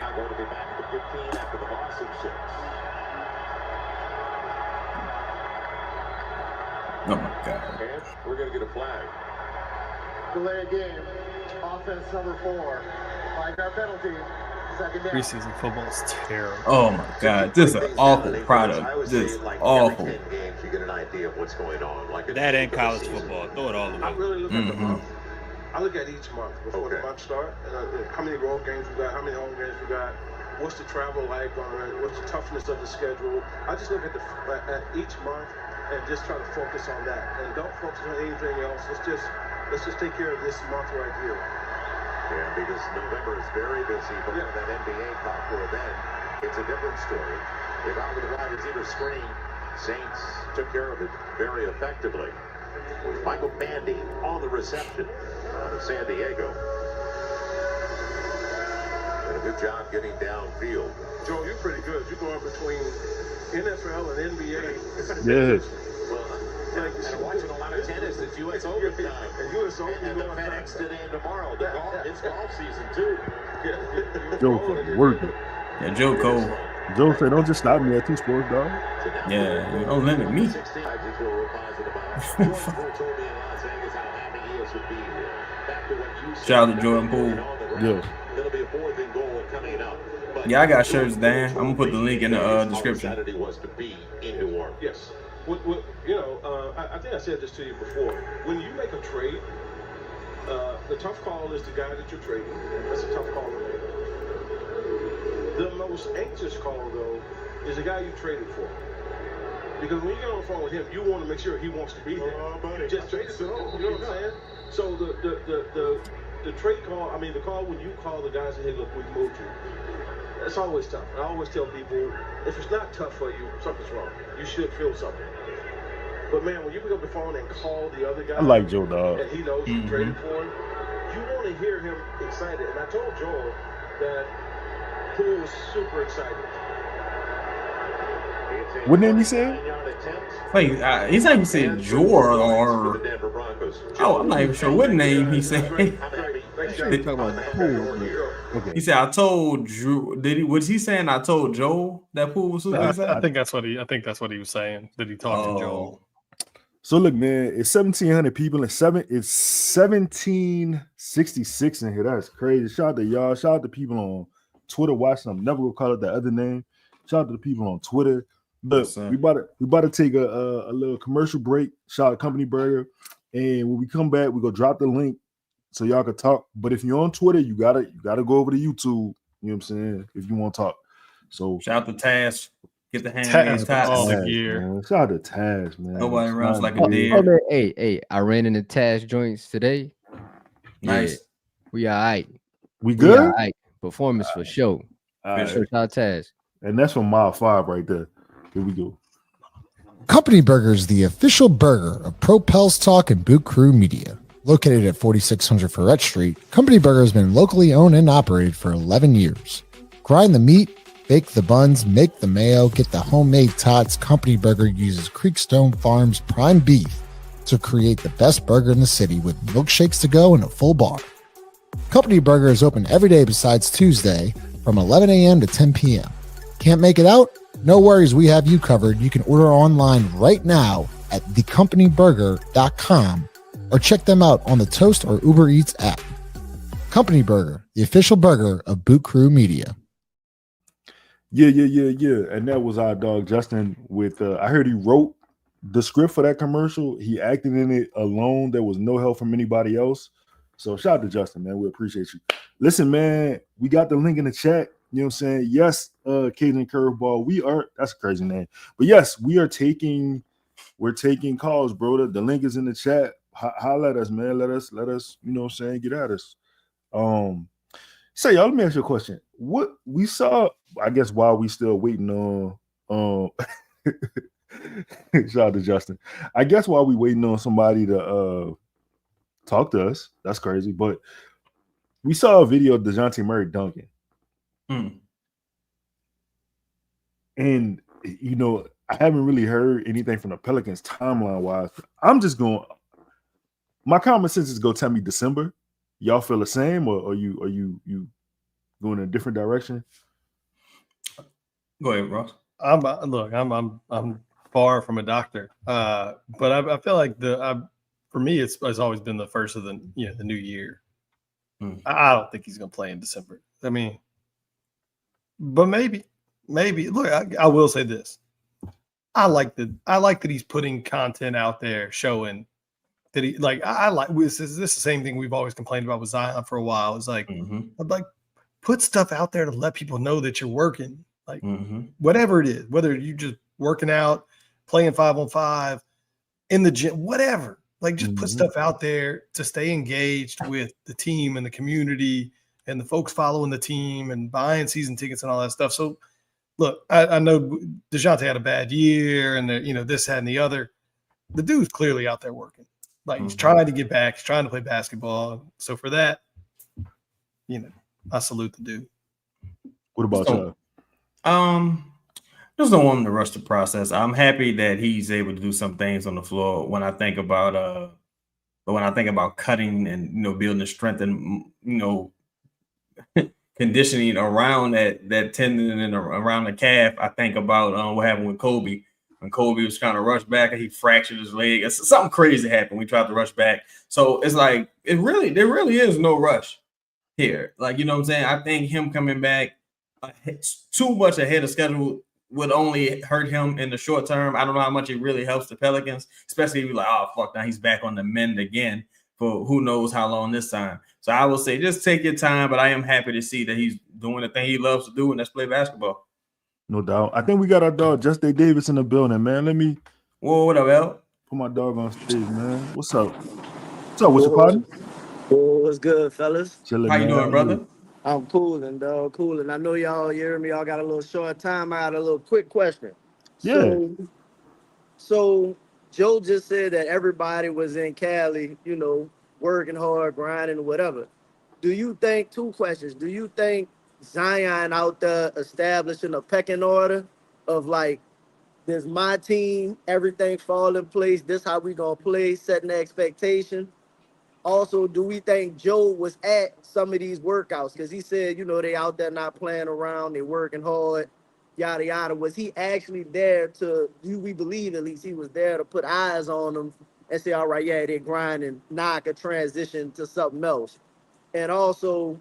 Oh my God. And we're going to get a flag. Delay a game. Offense number 4. 5-yard penalty. Second down. Preseason football is terrible. Oh my God. This is an awful product. Just awful. Games, you get an idea of what's going on. Like that and college football. Throw it all away. I really look at the month. I look at each month before the month starts. How many road games we got? How many home games we got? What's the travel like on it? What's the toughness of the schedule? I just look at each month and just try to focus on that, and don't focus on anything else. Let's just take care of this month right here. Yeah, because November is very busy, but with that NBA popular event, it's a different story. They got with the wide receiver screen. Saints took care of it very effectively. With Michael Bandy on the reception out of San Diego. Did a good job getting downfield. Joe, you're pretty good. You're going between NFL and NBA. Yes. And I'm watching a lot of tennis. It's U.S. Open time. And the FedEx today and tomorrow. It's golf season, too. Joe working. Yeah, Joe Cole. Joe said, don't just stop me at 2 sports, dog. Yeah, don't limit me. I just feel real positive about Jordan Poole told me in Las Vegas how happy he is to be here. Back to what you said. Shout out to Jordan Poole. Yeah. It'll be a 4th and goal coming up. Yeah, I got shirts, Dan. I'm going to put the link in the description. Saturday was to be in New Orleans. Yes. I think I said this to you before. When you make a trade, the tough call is the guy that you're trading. That's a tough call to make. The most anxious call, though, is the guy you traded for. Because when you get on the phone with him, you want to make sure he wants to be there. You just traded for him. You know what I'm saying? So the trade call, the call when you call the guy and say, hey, look, we moved you. It's always tough. I always tell people, if it's not tough for you, something's wrong. You should feel something. But man, when you pick up the phone and call the other guy, I like Joe, dog. and he knows you traded for him, you want to hear him excited. And I told Joel that Poole was super excited. What name you said? Wait, he's not even said Jor or. Oh, I'm not even sure what name he said. Okay. He said, "I told Drew." Was he saying I told Joel that Poole was super excited? I think that's what he was saying. That he talked to Joel. So look, man, it's 1,700 people and it's 1766 in here. That's crazy. Shout out to y'all. Shout out to people on Twitter watching. I'm never gonna call it the other name. Shout out to the people on Twitter. Look, we about to take a little commercial break. Shout out Company Burger, and when we come back, we gonna drop the link so y'all can talk. But if you're on Twitter, you gotta go over to YouTube. You know what I'm saying? If you want to talk. So shout out to Taz. Get the hand all the gear. Shout out to Taz, man. Nobody runs like a deer. Oh, man, hey, I ran into Taz joints today. Nice. Yeah, we all right. We good? All right. Performance for sure. Shout out Taz. And that's from Mile 5 right there. Here we go. Company Burger is the official burger of Pro Pels Talk and Boot Crew Media. Located at 4600 Ferret Street, Company Burger has been locally owned and operated for 11 years. Grind the meat, bake the buns, make the mayo, get the homemade tots. Company Burger uses Creekstone Farms prime beef to create the best burger in the city with milkshakes to go and a full bar. Company Burger is open every day besides Tuesday from 11 a.m. to 10 p.m. Can't make it out? No worries, we have you covered. You can order online right now at thecompanyburger.com or check them out on the Toast or Uber Eats app. Company Burger, the official burger of Boot Crew Media. Yeah. And that was our dog Justin with I heard he wrote the script for that commercial. He acted in it alone. There was no help from anybody else. So shout out to Justin, man. We appreciate you. Listen, man, we got the link in the chat. You know what I'm saying? Yes, Cajun Curveball. That's a crazy name. But yes, we're taking calls, bro. The link is in the chat. Holla at us, man. Let us, you know what I'm saying, get at us. So y'all, let me ask you a question. What we saw, I guess, while we still waiting on shout out to Justin. I guess while we waiting on somebody to talk to us, that's crazy. But we saw a video of DeJounte Murray dunking. And you know, I haven't really heard anything from the Pelicans timeline wise. I'm just going. My common sense is go tell me December. Y'all feel the same, or are you going in a different direction? Go ahead, Ross. I'm far from a doctor, but I feel like for me it's always been the first of the new year. I don't think he's going to play in December. I mean, but maybe. Look, I will say this: I like that he's putting content out there showing that he this is the same thing we've always complained about with Zion for a while. It's like I'd like put stuff out there to let people know that you're working, like whatever it is, whether you just working out, playing 5-on-5, in the gym, whatever. Like just put stuff out there to stay engaged with the team and the community and the folks following the team and buying season tickets and all that stuff. So look, I know DeJounte had a bad year and this, that, and the other. The dude's clearly out there working. Like he's trying to get back. He's trying to play basketball. So for that, I salute the dude. What about y'all? Just don't want him to rush the process. I'm happy that he's able to do some things on the floor. When I think about cutting and building the strength and conditioning around that tendon and around the calf, I think about what happened with Kobe. When Kobe was trying to rush back and he fractured his leg. Something crazy happened. We tried to rush back. So it's like there really is no rush here. Like, you know what I'm saying? I think him coming back too much ahead of schedule would only hurt him in the short term. I don't know how much it really helps the Pelicans, especially if you're like, oh, fuck, now he's back on the mend again for who knows how long this time. So I will say just take your time, but I am happy to see that he's doing the thing he loves to do, and that's play basketball. No doubt. I think we got our dog, Justin Davis, in the building, man. Let me what up, Al? Put my dog on stage, man. What's up? What's up? What's your partner? What's good, fellas? Chilling, how you doing, brother? I'm cooling, dog. Cooling. I know y'all hear me. Y'all got a little short time. I got a little quick question. Yeah. So Joe just said that everybody was in Cali, working hard, grinding, whatever. Do you think, two questions, do you think Zion out there establishing a pecking order of like, this my team, everything fall in place, this how we gonna play, setting the expectation? Also, do we think Joe was at some of these workouts? Because he said, they out there not playing around, they working hard, yada, yada. Was he actually there we believe at least he was there to put eyes on them and say, all right, yeah, they're grinding, now I could transition to something else? And also,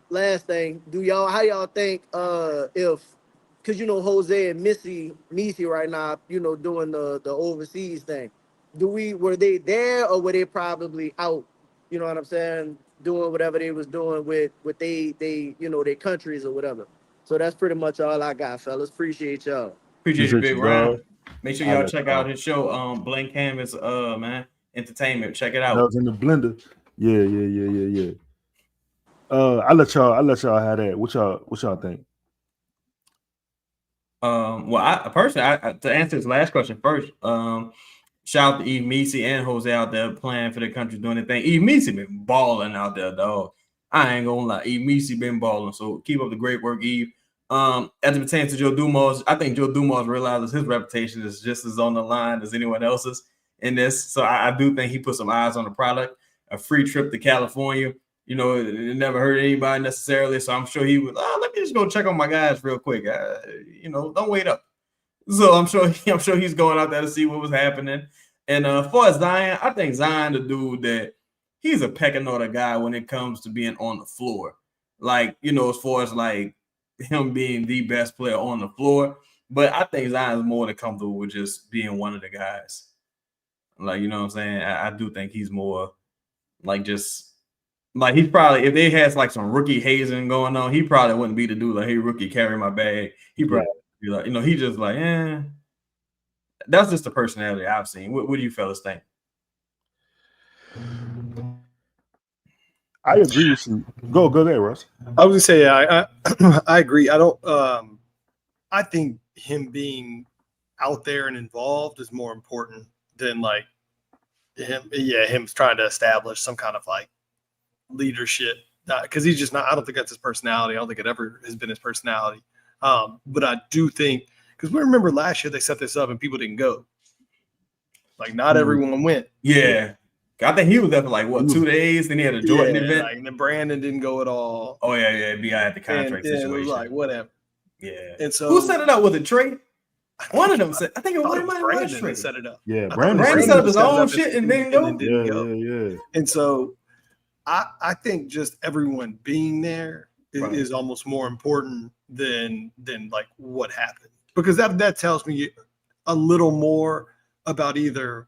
last thing, how y'all think because Jose and Missy right now, doing the overseas thing. Were they there or were they probably out? You know what I'm saying? Doing whatever they was doing with they their countries or whatever. So that's pretty much all I got, fellas. Appreciate y'all. Appreciate you, Big Round. Make sure y'all check out his show, Blank Canvas, man, Entertainment. Check it out. That was in the blender. Yeah. I let y'all have that. What y'all think? Well, I personally, to answer this last question first, shout out to Eve Meesey and Jose out there playing for the country, doing their thing. Eve Meesey been balling out there, dog. I ain't gonna lie. Eve Meesey been balling. So keep up the great work, Eve. As it pertains to Joe Dumars, I think Joe Dumars realizes his reputation is just as on the line as anyone else's in this. So I do think he put some eyes on the product. A free trip to California, it never hurt anybody necessarily. So I'm sure he would. Let me just go check on my guys real quick. Don't wait up. So I'm sure he's going out there to see what was happening. And as far as Zion, I think Zion, the dude that he's a pecking order guy when it comes to being on the floor. Like, as far as like him being the best player on the floor. But I think Zion is more than comfortable with just being one of the guys. Like, you know what I'm saying? I do think he's more like just like he's probably, if they had like some rookie hazing going on, he probably wouldn't be the dude like, hey, rookie, carry my bag. He probably be like, he just like, that's just the personality I've seen. What do you fellas think? I agree with you. Go there, Russ. I was gonna say, I agree. I think him being out there and involved is more important than like him trying to establish some kind of like leadership because he's just not. I don't think that's his personality. I don't think it ever has been his personality. But I do think, because we remember last year they set this up and people didn't go. Like not everyone went. Yeah. I think he was there for like what 2 days. Then he had a Jordan event, like, and then Brandon didn't go at all. Oh yeah. BI had the contract situation. It was like whatever. Yeah. And so who set it up? Was it Trey? One of them said. I think it was Brandon Trey. set it up. Yeah, Brandon set up his own shit and then go. Yeah. And so I think just everyone being there is almost more important than like what happened, because that tells me a little more about either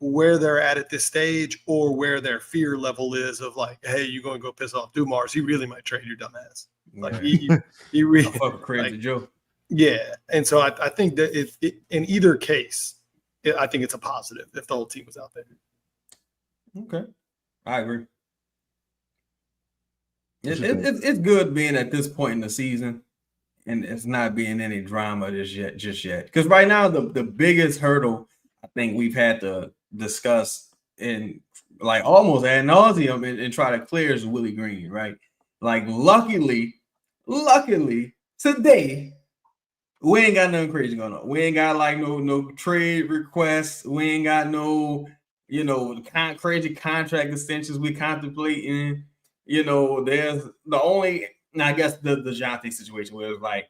where they're at this stage or where their fear level is of like, hey, you're going to go piss off Dumars. He really might trade your dumb ass. Like he really fucking crazy Joe. Yeah. And so I think that in either case, I think it's a positive if the whole team was out there. Okay. I agree. It's good being at this point in the season and it's not being any drama just yet. Because right now, the biggest hurdle I think we've had to discuss in like almost ad nauseum and try to clear is Willie Green, right? Like luckily today we ain't got nothing crazy going on. We ain't got like no trade requests. We ain't got no crazy contract extensions we contemplating. There's the only, I guess the DeJounte situation where it's like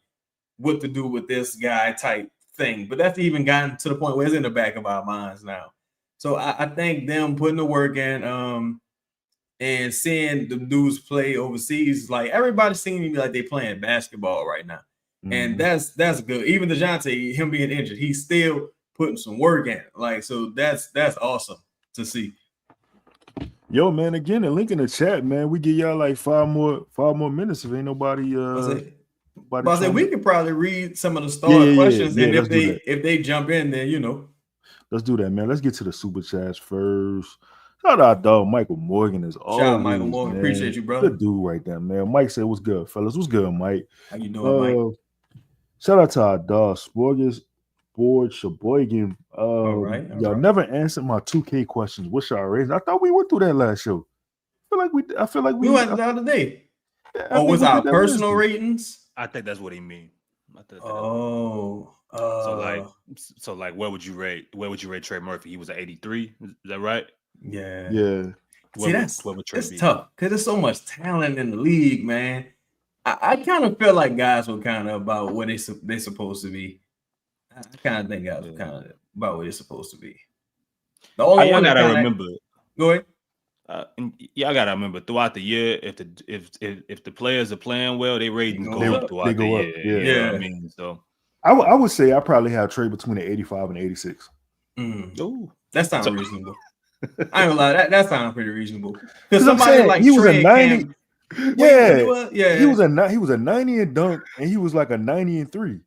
what to do with this guy type thing, but that's even gotten to the point where it's in the back of our minds now. So I think them putting the work in and seeing the dudes play overseas, like everybody's seeming to be like they playing basketball right now. And that's good. Even DeJounte, him being injured, he's still putting some work in. Like, so that's awesome to see. Yo, man, again, the link in the chat, man. We give y'all like five more minutes if ain't nobody But I said we could probably read some of the star questions, and if they jump in, then let's do that, man. Let's get to the super chats first. Shout out, dog, Michael Morgan is always. Shout out, Michael Morgan. Man. Appreciate you, brother. Good dude right there, man. Mike said, "What's good, fellas? What's good, Mike? How you doing, Mike?" Shout out to our dog, Sporgus Board Sheboygan. All right. Y'all never answered my 2K questions. What's y'all rating? I thought we went through that last show. I feel like we went the other day. Was our personal ratings? I think that's what he mean. So where would you rate Trey Murphy? He was at 83. Is that right? Yeah. See, that's tough because there's so much talent in the league, man. I kind of feel like guys were kind of about where they're supposed to be. I kind of think guys were kind of about where they're supposed to be. The only one I gotta remember. Go ahead. I gotta remember throughout the year, if the players are playing well, they ratings go up throughout the year. Yeah. You know what I mean, so I would say I probably have Trey between the 85 and 86. Ooh, that sounds reasonable. I ain't gonna lie, that sounds pretty reasonable. Because somebody like he was Trey a 90. Yeah, he was a 90 in dunk, and he was like a 90 in 3.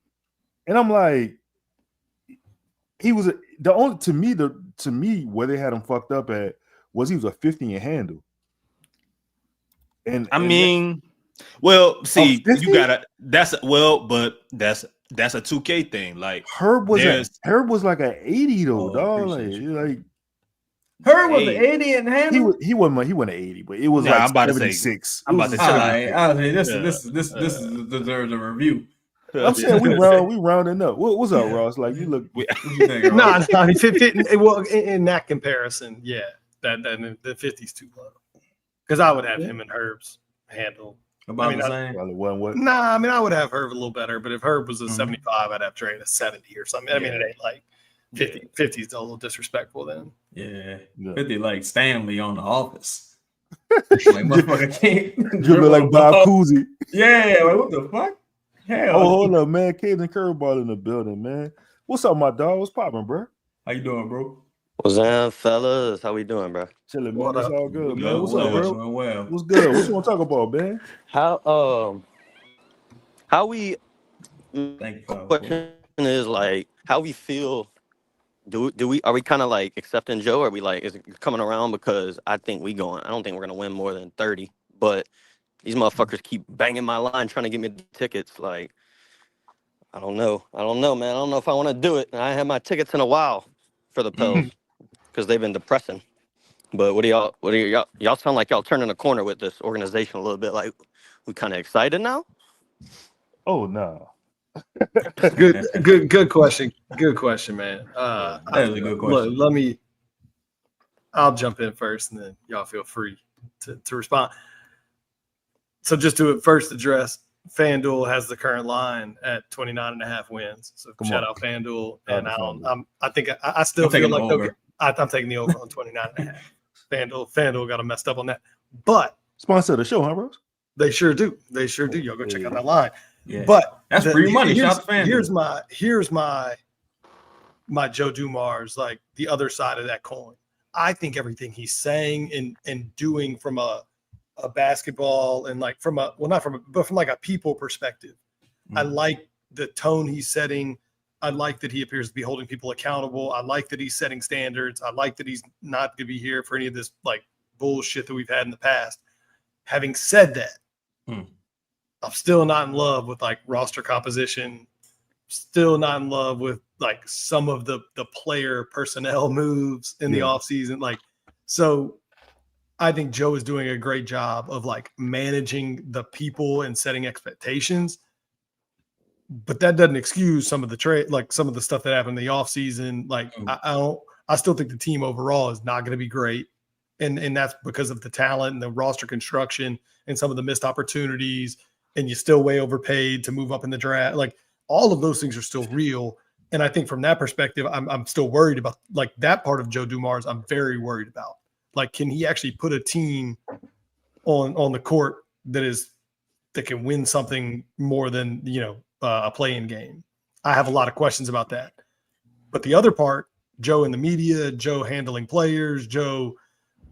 And I'm like, he was to me where they had him fucked up at was he was a 50 in handle. And I mean, well, see, you gotta that's a 2K thing. Like Herb was like an 80 though, dog. Like Herb was an 80 in handle. He wasn't an 80, but it was like I'm about 76. I'm about to say this deserves a review. I'm saying we rounding up. What's up, Ross? Like you look. No. Well, in that comparison, yeah, that the 50's too low. Because I would have him and Herb's handle about the same. I would have Herb a little better, but if Herb was a 75, I'd have Trey at a 70 or something. I mean, it ain't like 50. 50 is a little disrespectful then. Yeah. 50 like Stanley on The Office. Like motherfucker can't dribble like Bob Cousy. Yeah, like what the fuck? Hell. Oh, hold up, man. Caves and Curveball in the building, man. What's up, my dog? What's popping, bro? How you doing, bro? What's up, fellas? How we doing, bro? Chilling, man. It's all good, man. What's up, bro? Well. What's good? What you want to talk about, man? How we? Thank you. Question is like how we feel. Are we kind of like accepting Joe? Or are we like is it coming around because I think we going? I don't think we're gonna win more than 30, but these motherfuckers keep banging my line trying to get me the tickets. Like I don't know, man. I don't know if I want to do it. I haven't had my tickets in a while for the Pels because they've been depressing. But what do y'all sound like y'all turning a corner with this organization a little bit? Like we kind of excited now? Oh no. Good question. Good question, man. That is a good question. Look, I'll jump in first and then y'all feel free to respond. So just to first address, FanDuel has the current line at 29.5 wins. So shout out FanDuel. And I think I still feel like I'm taking the over on 29.5. FanDuel got them messed up on that. But sponsor of the show, huh, Rose? They sure do. Y'all go check out that line. Yeah. But that's free money. Shout out to FanDuel. Here's my Joe Dumars, like the other side of that coin. I think everything he's saying and doing from a basketball and like from like a people perspective. I like the tone he's setting. I like that he appears to be holding people accountable. I like that he's setting standards. I like that he's not going to be here for any of this like bullshit that we've had in the past. Having said that, I'm still not in love with like roster composition. Still not in love with like some of the player personnel moves in the offseason. Like, so I think Joe is doing a great job of like managing the people and setting expectations. But that doesn't excuse some of the trade, like some of the stuff that happened in the offseason. Like I still think the team overall is not going to be great. And that's because of the talent and the roster construction and some of the missed opportunities. And you still way overpaid to move up in the draft. Like all of those things are still real. And I think from that perspective, I'm still worried about like that part of Joe Dumars. I'm very worried about. Like, can he actually put a team on the court that can win something more than, a play-in game? I have a lot of questions about that. But the other part, Joe in the media, Joe handling players, Joe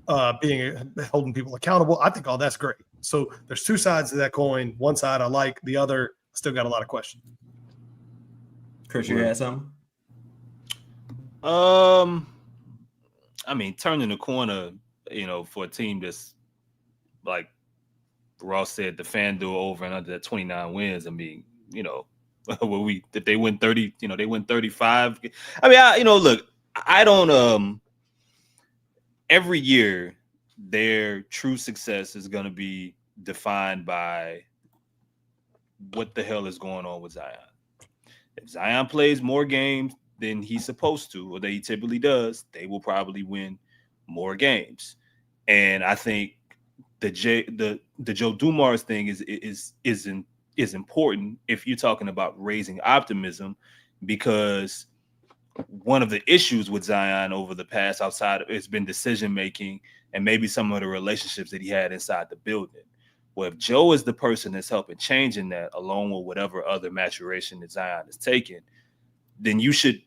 holding people accountable, I think all that's great. So there's two sides to that coin. One side I like, the other still got a lot of questions. Chris, you had something? I mean, turning the corner, for a team that's like Ross said, the FanDuel over and under that 29 wins. I mean, if they win 30, they win 35. I mean, look, I don't. Every year, their true success is going to be defined by what the hell is going on with Zion. If Zion plays more games than he's supposed to, or that he typically does, they will probably win more games. And I think the Joe Dumars thing is important if you're talking about raising optimism, because one of the issues with Zion over the past it's been decision making and maybe some of the relationships that he had inside the building. Well, if Joe is the person that's helping changing that, along with whatever other maturation that Zion is taking, then you should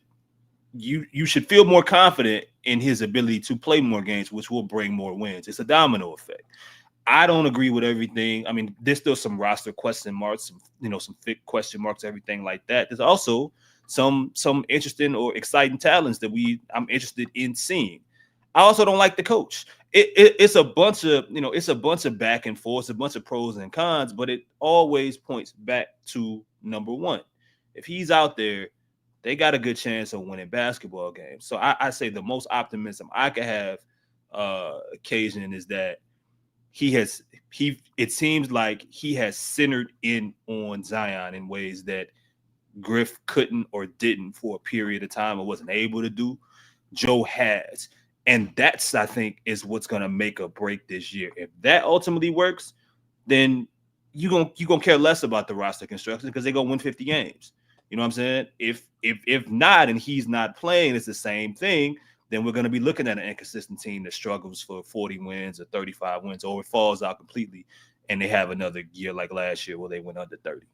feel more confident in his ability to play more games, which will bring more wins. It's a domino effect. I don't agree with everything. I mean, there's still some roster question marks, some thick question marks, everything like that. There's also some interesting or exciting talents that I'm interested in seeing. I also don't like the coach. It's a bunch of back and forth, a bunch of pros and cons, but it always points back to number one. If he's out there, they got a good chance of winning basketball games. So I say the most optimism I could have occasion is that it seems like he has centered in on Zion in ways that Griff couldn't or didn't for a period of time or wasn't able to do. Joe has. And that's, I think, is what's going to make or break this year. If that ultimately works, then you're gonna care less about the roster construction because they're going to win 50 games. You know what I'm saying? If not, and he's not playing, it's the same thing, then we're going to be looking at an inconsistent team that struggles for 40 wins or 35 wins, or it falls out completely and they have another year like last year where they went under 30.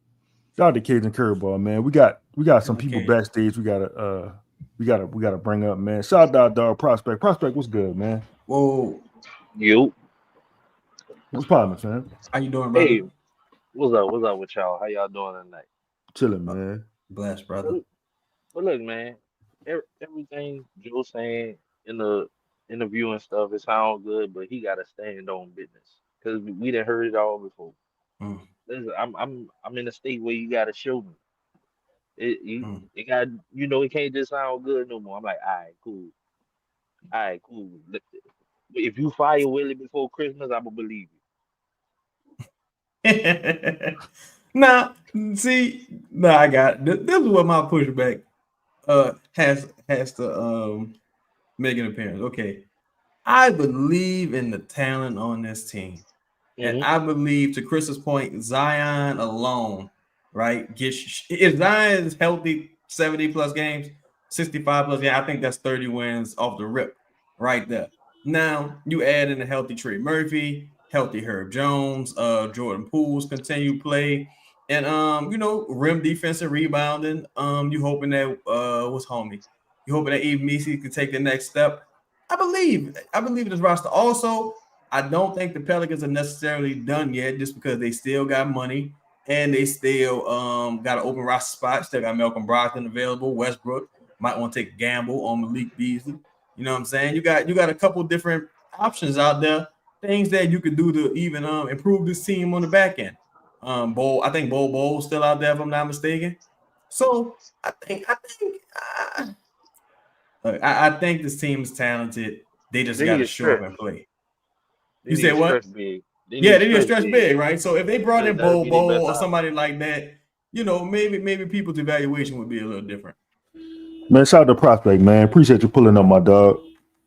Shout out to Cajun Curveball, man. We got some people backstage. We gotta bring up, man. Shout out dog Prospect. Prospect, what's good, man? Whoa. You. What's poppin', fam? How you doing, brother? Hey, what's up with y'all? How y'all doing tonight? Chilling, man. Blessed, brother. But look, man, everything Joe's saying in the interview and stuff, it sounds good, but he gotta stand on business because we done heard it all before. Listen, I'm in a state where you gotta show me. It got, it can't just sound good no more. I'm like, all right, cool. If you fire Willie before Christmas, I will believe you. I got it. This is what my pushback has to make an appearance. Okay. I believe in the talent on this team. And I believe, to Chris's point, Zion alone, right? If Zion is healthy 70 plus games, 65 plus games, I think that's 30 wins off the rip right there. Now, you add in a healthy Trey Murphy, healthy Herb Jones, Jordan Poole's continued play, and rim defense and rebounding. You hoping that You hoping that Eve Misi could take the next step. I believe in this roster. Also, I don't think the Pelicans are necessarily done yet, just because they still got money and they still got an open roster spot. Still got Malcolm Brogdon available. Westbrook might want to take a gamble on Malik Beasley. You know what I'm saying? You got a couple different options out there, things that you could do to even improve this team on the back end. I think Bol's still out there, if I'm not mistaken. So I think this team is talented. They just got to show up and play. You say what? Big. They need to stretch big, right? So if they brought in Bol or somebody like that, maybe people's evaluation would be a little different. Man, shout out to Prospect, man. Appreciate you pulling up, my dog.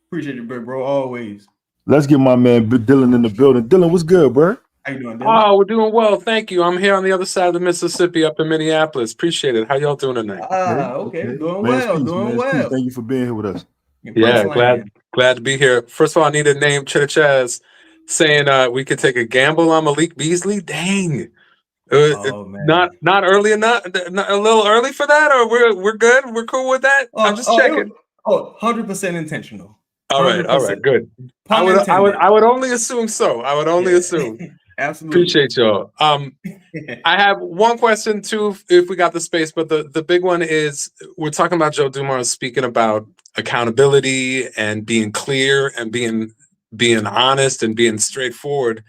Appreciate you, bro. Always. Let's get my man Dylan in the building. Dylan, what's good, bro? How you doing, Dylan? Oh, we're doing well. Thank you. I'm here on the other side of the Mississippi up in Minneapolis. Appreciate it. How y'all doing tonight? Okay. Doing well. Thank you for being here with us. Yeah, glad to be here. First of all, I need a name, Chaz, saying we could take a gamble on Malik Beasley. Dang. Not early enough, not a little early for that, or we're good. We're cool with that. I'm just checking. 100% intentional. All right, good. I would only assume so. I would only assume. Absolutely. Appreciate y'all. I have one question too, if we got the space, but the big one is we're talking about Joe Dumars speaking about accountability and being clear and being honest and being straightforward,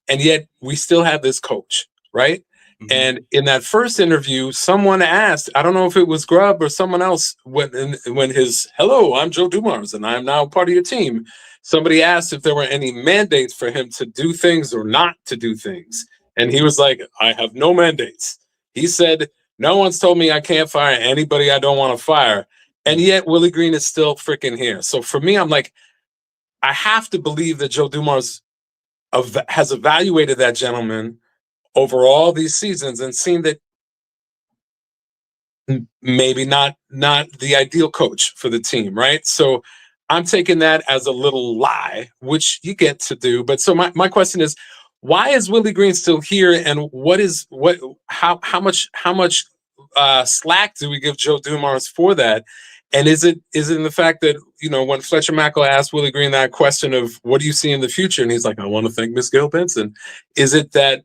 and yet we still have this coach, right? Mm-hmm. And in that first interview, someone asked, I don't know if it was Grubb or someone else, when his "Hello, I'm Joe Dumars and I'm now part of your team," somebody asked if there were any mandates for him to do things or not to do things. And he was like, I have no mandates. He said, no one's told me I can't fire anybody I don't want to fire. And yet Willie Green is still freaking here. So for me, I'm like, I have to believe that Joe Dumars has evaluated that gentleman over all these seasons and seen that maybe not the ideal coach for the team, right? So I'm taking that as a little lie, which you get to do. But so my question is, why is Willie Green still here, and how much slack do we give Joe Dumars for that? And is it in the fact that, when Fletcher Mackel asked Willie Green that question of what do you see in the future, and he's like, I want to thank Miss Gail Benson. Is it that,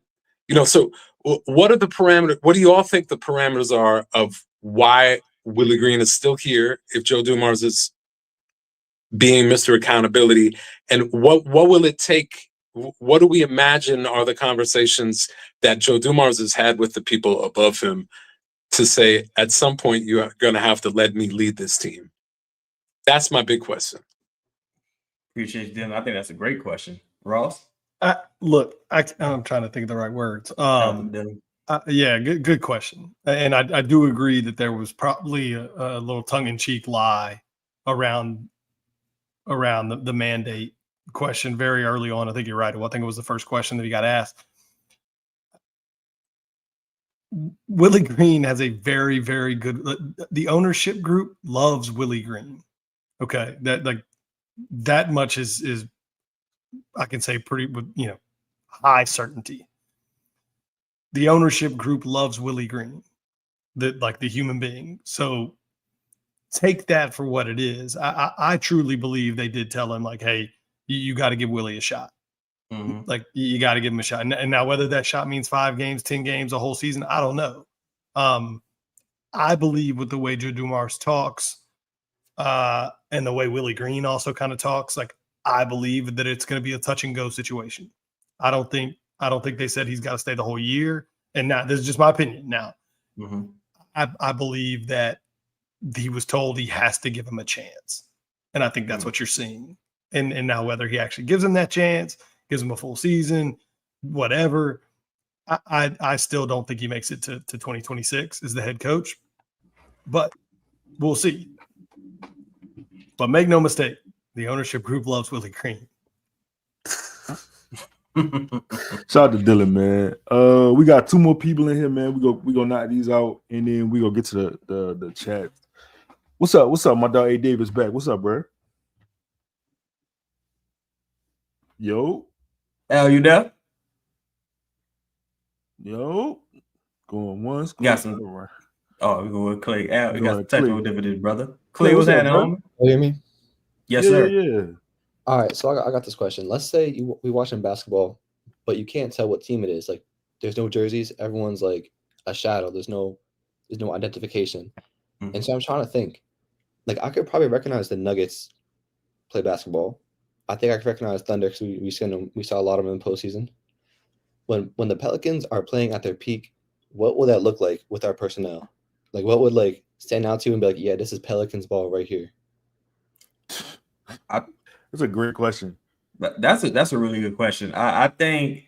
so what are the parameters? What do you all think the parameters are of why Willie Green is still here if Joe Dumars is being Mr. Accountability, and what will it take? What do we imagine are the conversations that Joe Dumars has had with the people above him to say, at some point, you are going to have to let me lead this team? That's my big question. Appreciate you, Dylan. I think that's a great question. Ross? Look, I'm trying to think of the right words. Yeah, good question. And I do agree that there was probably a little tongue-in-cheek lie around the mandate question very early on. I think you're right. I think it was the first question that he got asked. Willie Green has a very, very good. The ownership group loves Willie Green. Okay, that much is I can say pretty with high certainty. The ownership group loves Willie Green, the human being. So take that for what it is. I truly believe they did tell him, like, hey, you got to give Willie a shot. Mm-hmm. Like, you got to give him a shot. And now whether that shot means 5 games, 10 games, a whole season, I don't know. I believe with the way Joe Dumars talks and the way Willie Green also kind of talks, like, I believe that it's going to be a touch and go situation. I don't think they said he's got to stay the whole year. And now this is just my opinion. Now, mm-hmm. I believe that he was told he has to give him a chance. And I think that's what you're seeing. And now whether he actually gives him that chance, gives him a full season, whatever, I still don't think he makes it to 2026 as the head coach. But we'll see. But make no mistake, the ownership group loves Willie Green. Shout out to Dylan, man. We got 2 more people in here, man. We gonna knock these out, and then we gonna get to the chat. What's up? My dog A Davis back. What's up, bro? Yo, Al, you there? Yo, going once. Got some. Oh, we go with Clay. Al, we got some technical difficulties, brother. Clay, what's up, happening, bro? homie? You hear me? Yes, sir. Yeah. All right, so I got this question. Let's say we watching basketball, but you can't tell what team it is. Like, there's no jerseys. Everyone's like a shadow. There's no identification. Mm-hmm. And so I'm trying to think. Like, I could probably recognize the Nuggets play basketball. I think I could recognize Thunder because we saw a lot of them in the postseason. When the Pelicans are playing at their peak, what will that look like with our personnel? Like, what would like stand out to you and be like, yeah, this is Pelicans ball right here? That's a great question. That's a really good question. I think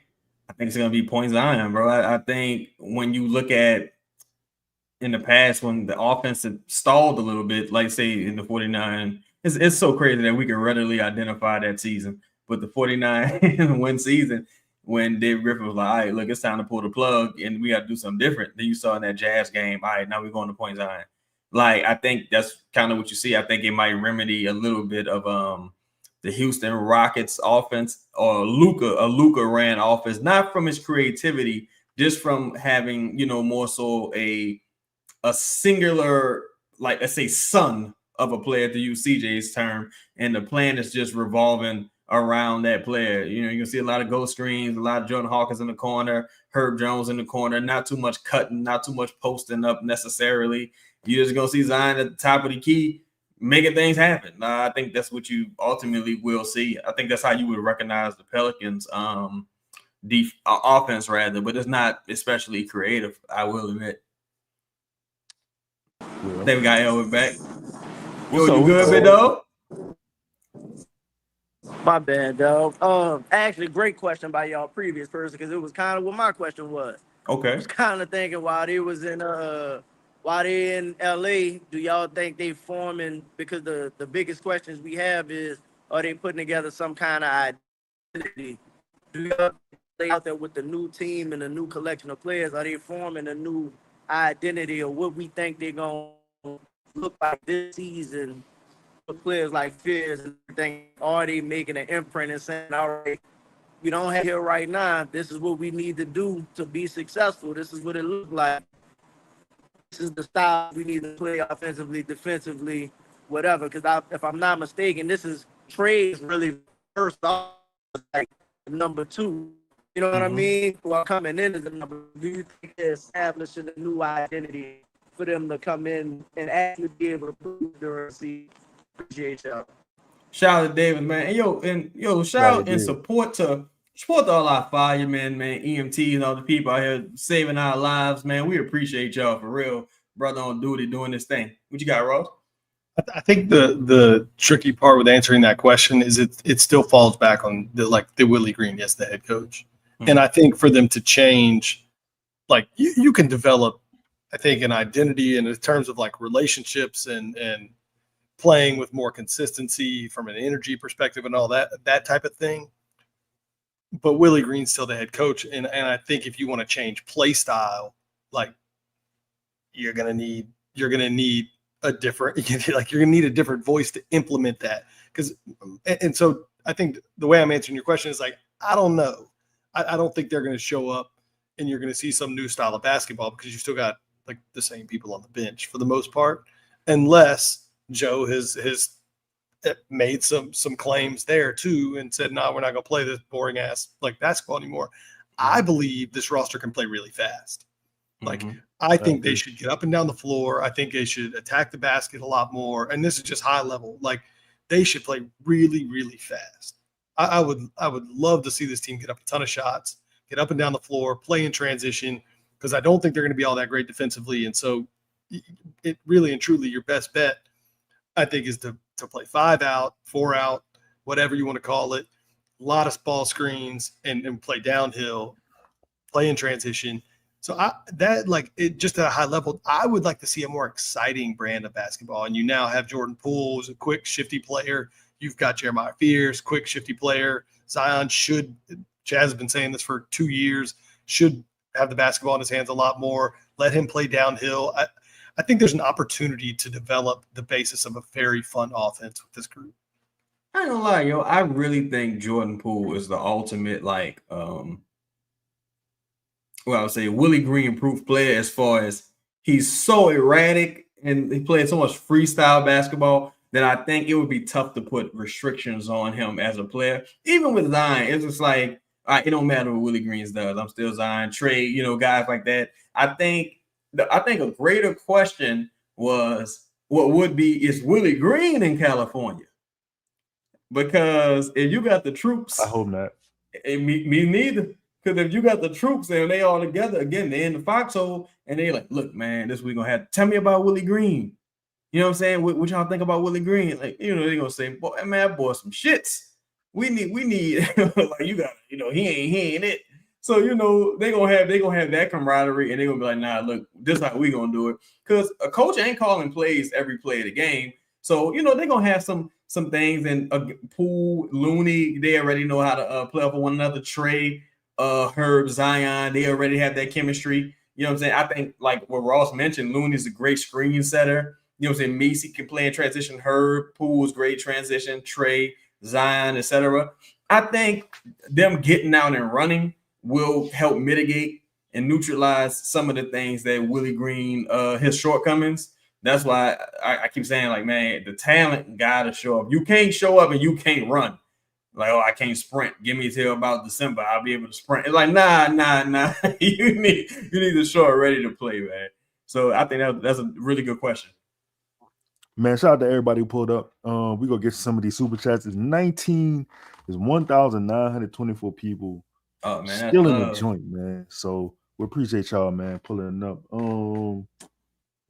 it's gonna be Point Zion, bro. I think when you look at in the past when the offense had stalled a little bit, like say in the 49, it's so crazy that we can readily identify that season. But the 49 win season, when Dave Griffin was like, all right, look, it's time to pull the plug and we got to do something different. Then you saw in that Jazz game, all right, now we're going to Point Zion. Like, I think that's kind of what you see. I think it might remedy a little bit of the Houston Rockets offense or a Luka ran offense, not from his creativity, just from having, more so a singular, like, let's say, son of a player, to use CJ's term, and the plan is just revolving around that player. You can see a lot of ghost screens, a lot of Jordan Hawkins in the corner, Herb Jones in the corner, not too much cutting, not too much posting up necessarily. You're just going to see Zion at the top of the key, making things happen. I think that's what you ultimately will see. I think that's how you would recognize the Pelicans offense, rather, but it's not especially creative, I will admit. Yeah. Then we got Elwood back. Yo, you good, big dog? My bad, dog. Actually, great question by y'all previous person, because it was kind of what my question was. Okay. I was kind of thinking while they in LA, do y'all think they forming, because the biggest questions we have is, are they putting together some kind of identity? Do y'all stay out there with the new team and the new collection of players? Are they forming a new identity or what we think they're going to look like this season with players like Fears and everything? Are they making an imprint and saying, all right, we don't have here right now, this is what we need to do to be successful. This is what it looks like. This is the style we need to play offensively, defensively, whatever. Because if I'm not mistaken, this is Trey's really first off, like number 2. You know what I mean? While coming in as a number, do you think they're establishing a new identity for them to come in and actually be able to prove their season? Appreciate y'all. Shout out to David, man. And shout out and support to all our firemen, man, EMTs, and all the people out here saving our lives, man. We appreciate y'all for real, brother on duty doing this thing. What you got, Ross? I think the tricky part with answering that question is it still falls back on the Willie Green, yes, the head coach. Mm-hmm. And I think for them to change, like you can develop, I think, an identity in terms of like relationships and playing with more consistency from an energy perspective and all that type of thing. But Willie Green's still the head coach. And I think if you want to change play style, like you're gonna need a different, you're gonna need a different voice to implement that. And so I think the way I'm answering your question is like, I don't know. I don't think they're gonna show up and you're gonna see some new style of basketball because you still got like the same people on the bench for the most part, unless Joe has made some claims there too and said, no, we're not going to play this boring ass like basketball anymore. I believe this roster can play really fast. Like, I think they should get up and down the floor. I think they should attack the basket a lot more. And this is just high level. Like, they should play really, really fast. I would love to see this team get up a ton of shots, get up and down the floor, play in transition, because I don't think they're going to be all that great defensively. And so it really and truly your best bet, I think, is to play 5 out, 4 out, whatever you want to call it, a lot of ball screens and play downhill, play in transition. So just at a high level, I would like to see a more exciting brand of basketball. And you now have Jordan Poole, who's a quick, shifty player. You've got Jeremiah Fears, quick, shifty player. Zion Chaz has been saying this for 2 years, should have the basketball in his hands a lot more. Let him play downhill. I think there's an opportunity to develop the basis of a very fun offense with this group. I ain't gonna lie, yo. I really think Jordan Poole is the ultimate, I would say Willie Green proof player, as far as he's so erratic and he plays so much freestyle basketball that I think it would be tough to put restrictions on him as a player. Even with Zion, it's just like, all right, it don't matter what Willie Green does. I'm still Zion, Trey, guys like that. I think a greater question was is Willie Green in California? Because if you got the troops, I hope not. Me neither. Because if you got the troops and they all together, again, they're in the foxhole and they like, look, man, this week gonna have tell me about Willie Green. You know what I'm saying? What y'all think about Willie Green? Like, they're gonna say, boy, man, boy, some shits. We need like you got, he ain't it. So they're gonna have that camaraderie and they're gonna be like, nah, look, this is how we gonna do it. Because a coach ain't calling plays every play of the game. So they're gonna have some things, and Poole, Looney, they already know how to play off of one another. Trey, Herb, Zion, they already have that chemistry. You know what I'm saying? I think, like what Ross mentioned, Looney's a great screen setter. You know what I'm saying? Meese can play in transition. Herb, Poole's great transition. Trey, Zion, etc. I think them getting out and running will help mitigate and neutralize some of the things that Willie Green, his shortcomings. That's why I keep saying, like, man, the talent gotta show up. You can't show up and you can't run. Like, oh, I can't sprint. Give me till about December, I'll be able to sprint. It's like, nah. you need to show up ready to play, man. So I think that's a really good question. Man, shout out to everybody who pulled up. We gonna get some of these super chats. It's 1,924 people. Oh man, still in the joint, man. So we appreciate y'all, man, pulling up.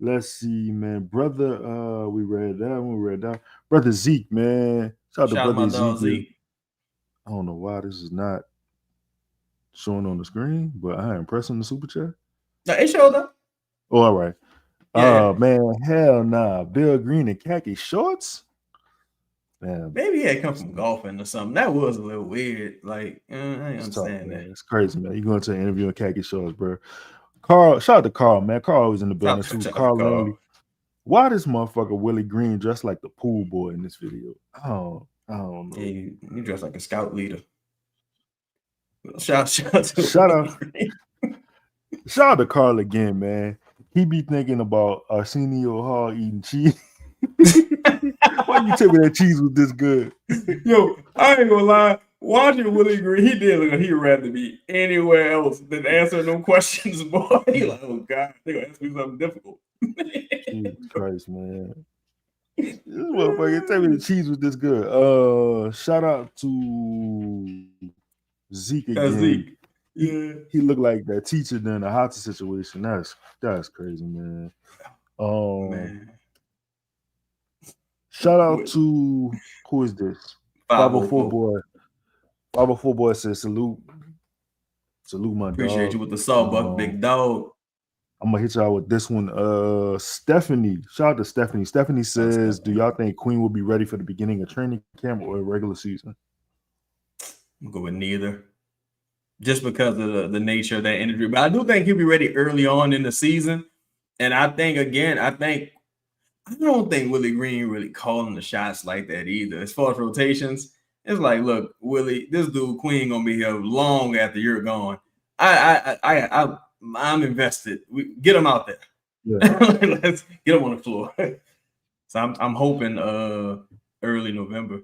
Let's see, man. Brother, we read that one. Brother Zeke, man. Shout out to Brother Zeke. I don't know why this is not showing on the screen, but I am pressing the super chat. No, it showed up. Oh, all right. Yeah. Man, hell nah. Bill Green in khaki shorts. Man, maybe he had come from golfing or something. That was a little weird. Like, I understand that. It's crazy, man. You going to an interview in khaki shorts, bro. Carl, shout out to Carl, man. Carl was in the building too. Carl Langley. Why this motherfucker Willie Green dressed like the pool boy in this video? I don't know. Yeah, you dress like a scout leader. Shout out to Carl again, man. He be thinking about Arsenio Hall eating cheese. Why you tell me that cheese was this good? Yo, I ain't gonna lie. Watching Willie Green, he did look like he'd rather be anywhere else than answer no questions, boy. He like, oh God, they gonna ask me something difficult. Jesus Christ, man. This motherfucker tell me the cheese was this good. Shout out to Zeke again. Zeke. Yeah. He looked like that teacher during the hockey situation. That's crazy, man. Man. Shout out to who is this? 504 boy. 504 boy says salute. Salute my Appreciate dog. you with the sawbuck, big dog. I'm gonna hit y'all with this one. Stephanie. Shout out to Stephanie. Stephanie says, do y'all think Queen will be ready for the beginning of training camp or regular season? I'm going with neither. Just because of the nature of that interview. But I do think he'll be ready early on in the season. And I think, again, I don't think Willie Green really calling the shots like that either. As far as rotations, it's like, look, Willie, this dude Queen gonna be here long after you're gone. I'm invested. We get him out there. Yeah. Let's get him on the floor. So I'm hoping early November.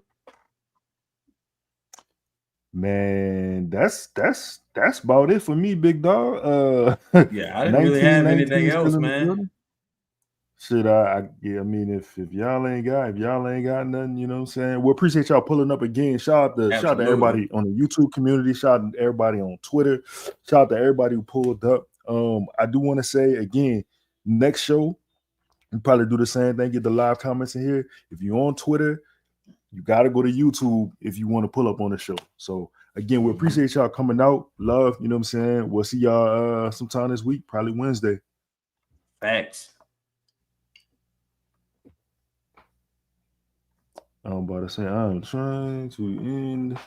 Man, that's about it for me, big dog. Yeah, I didn't really have anything else, man. Shit, I mean, if y'all ain't got nothing, you know what I'm saying? We appreciate y'all pulling up again. Shout out to everybody on the YouTube community. Shout out to everybody on Twitter. Shout out to everybody who pulled up. I do want to say again, next show, we probably do the same thing. Get the live comments in here. If you're on Twitter, You got to go to YouTube if you want to pull up on the show. So again, we appreciate y'all coming out. Love, you know what I'm saying? We'll see y'all sometime this week, probably Wednesday. Thanks. I'm about to say I'm trying to end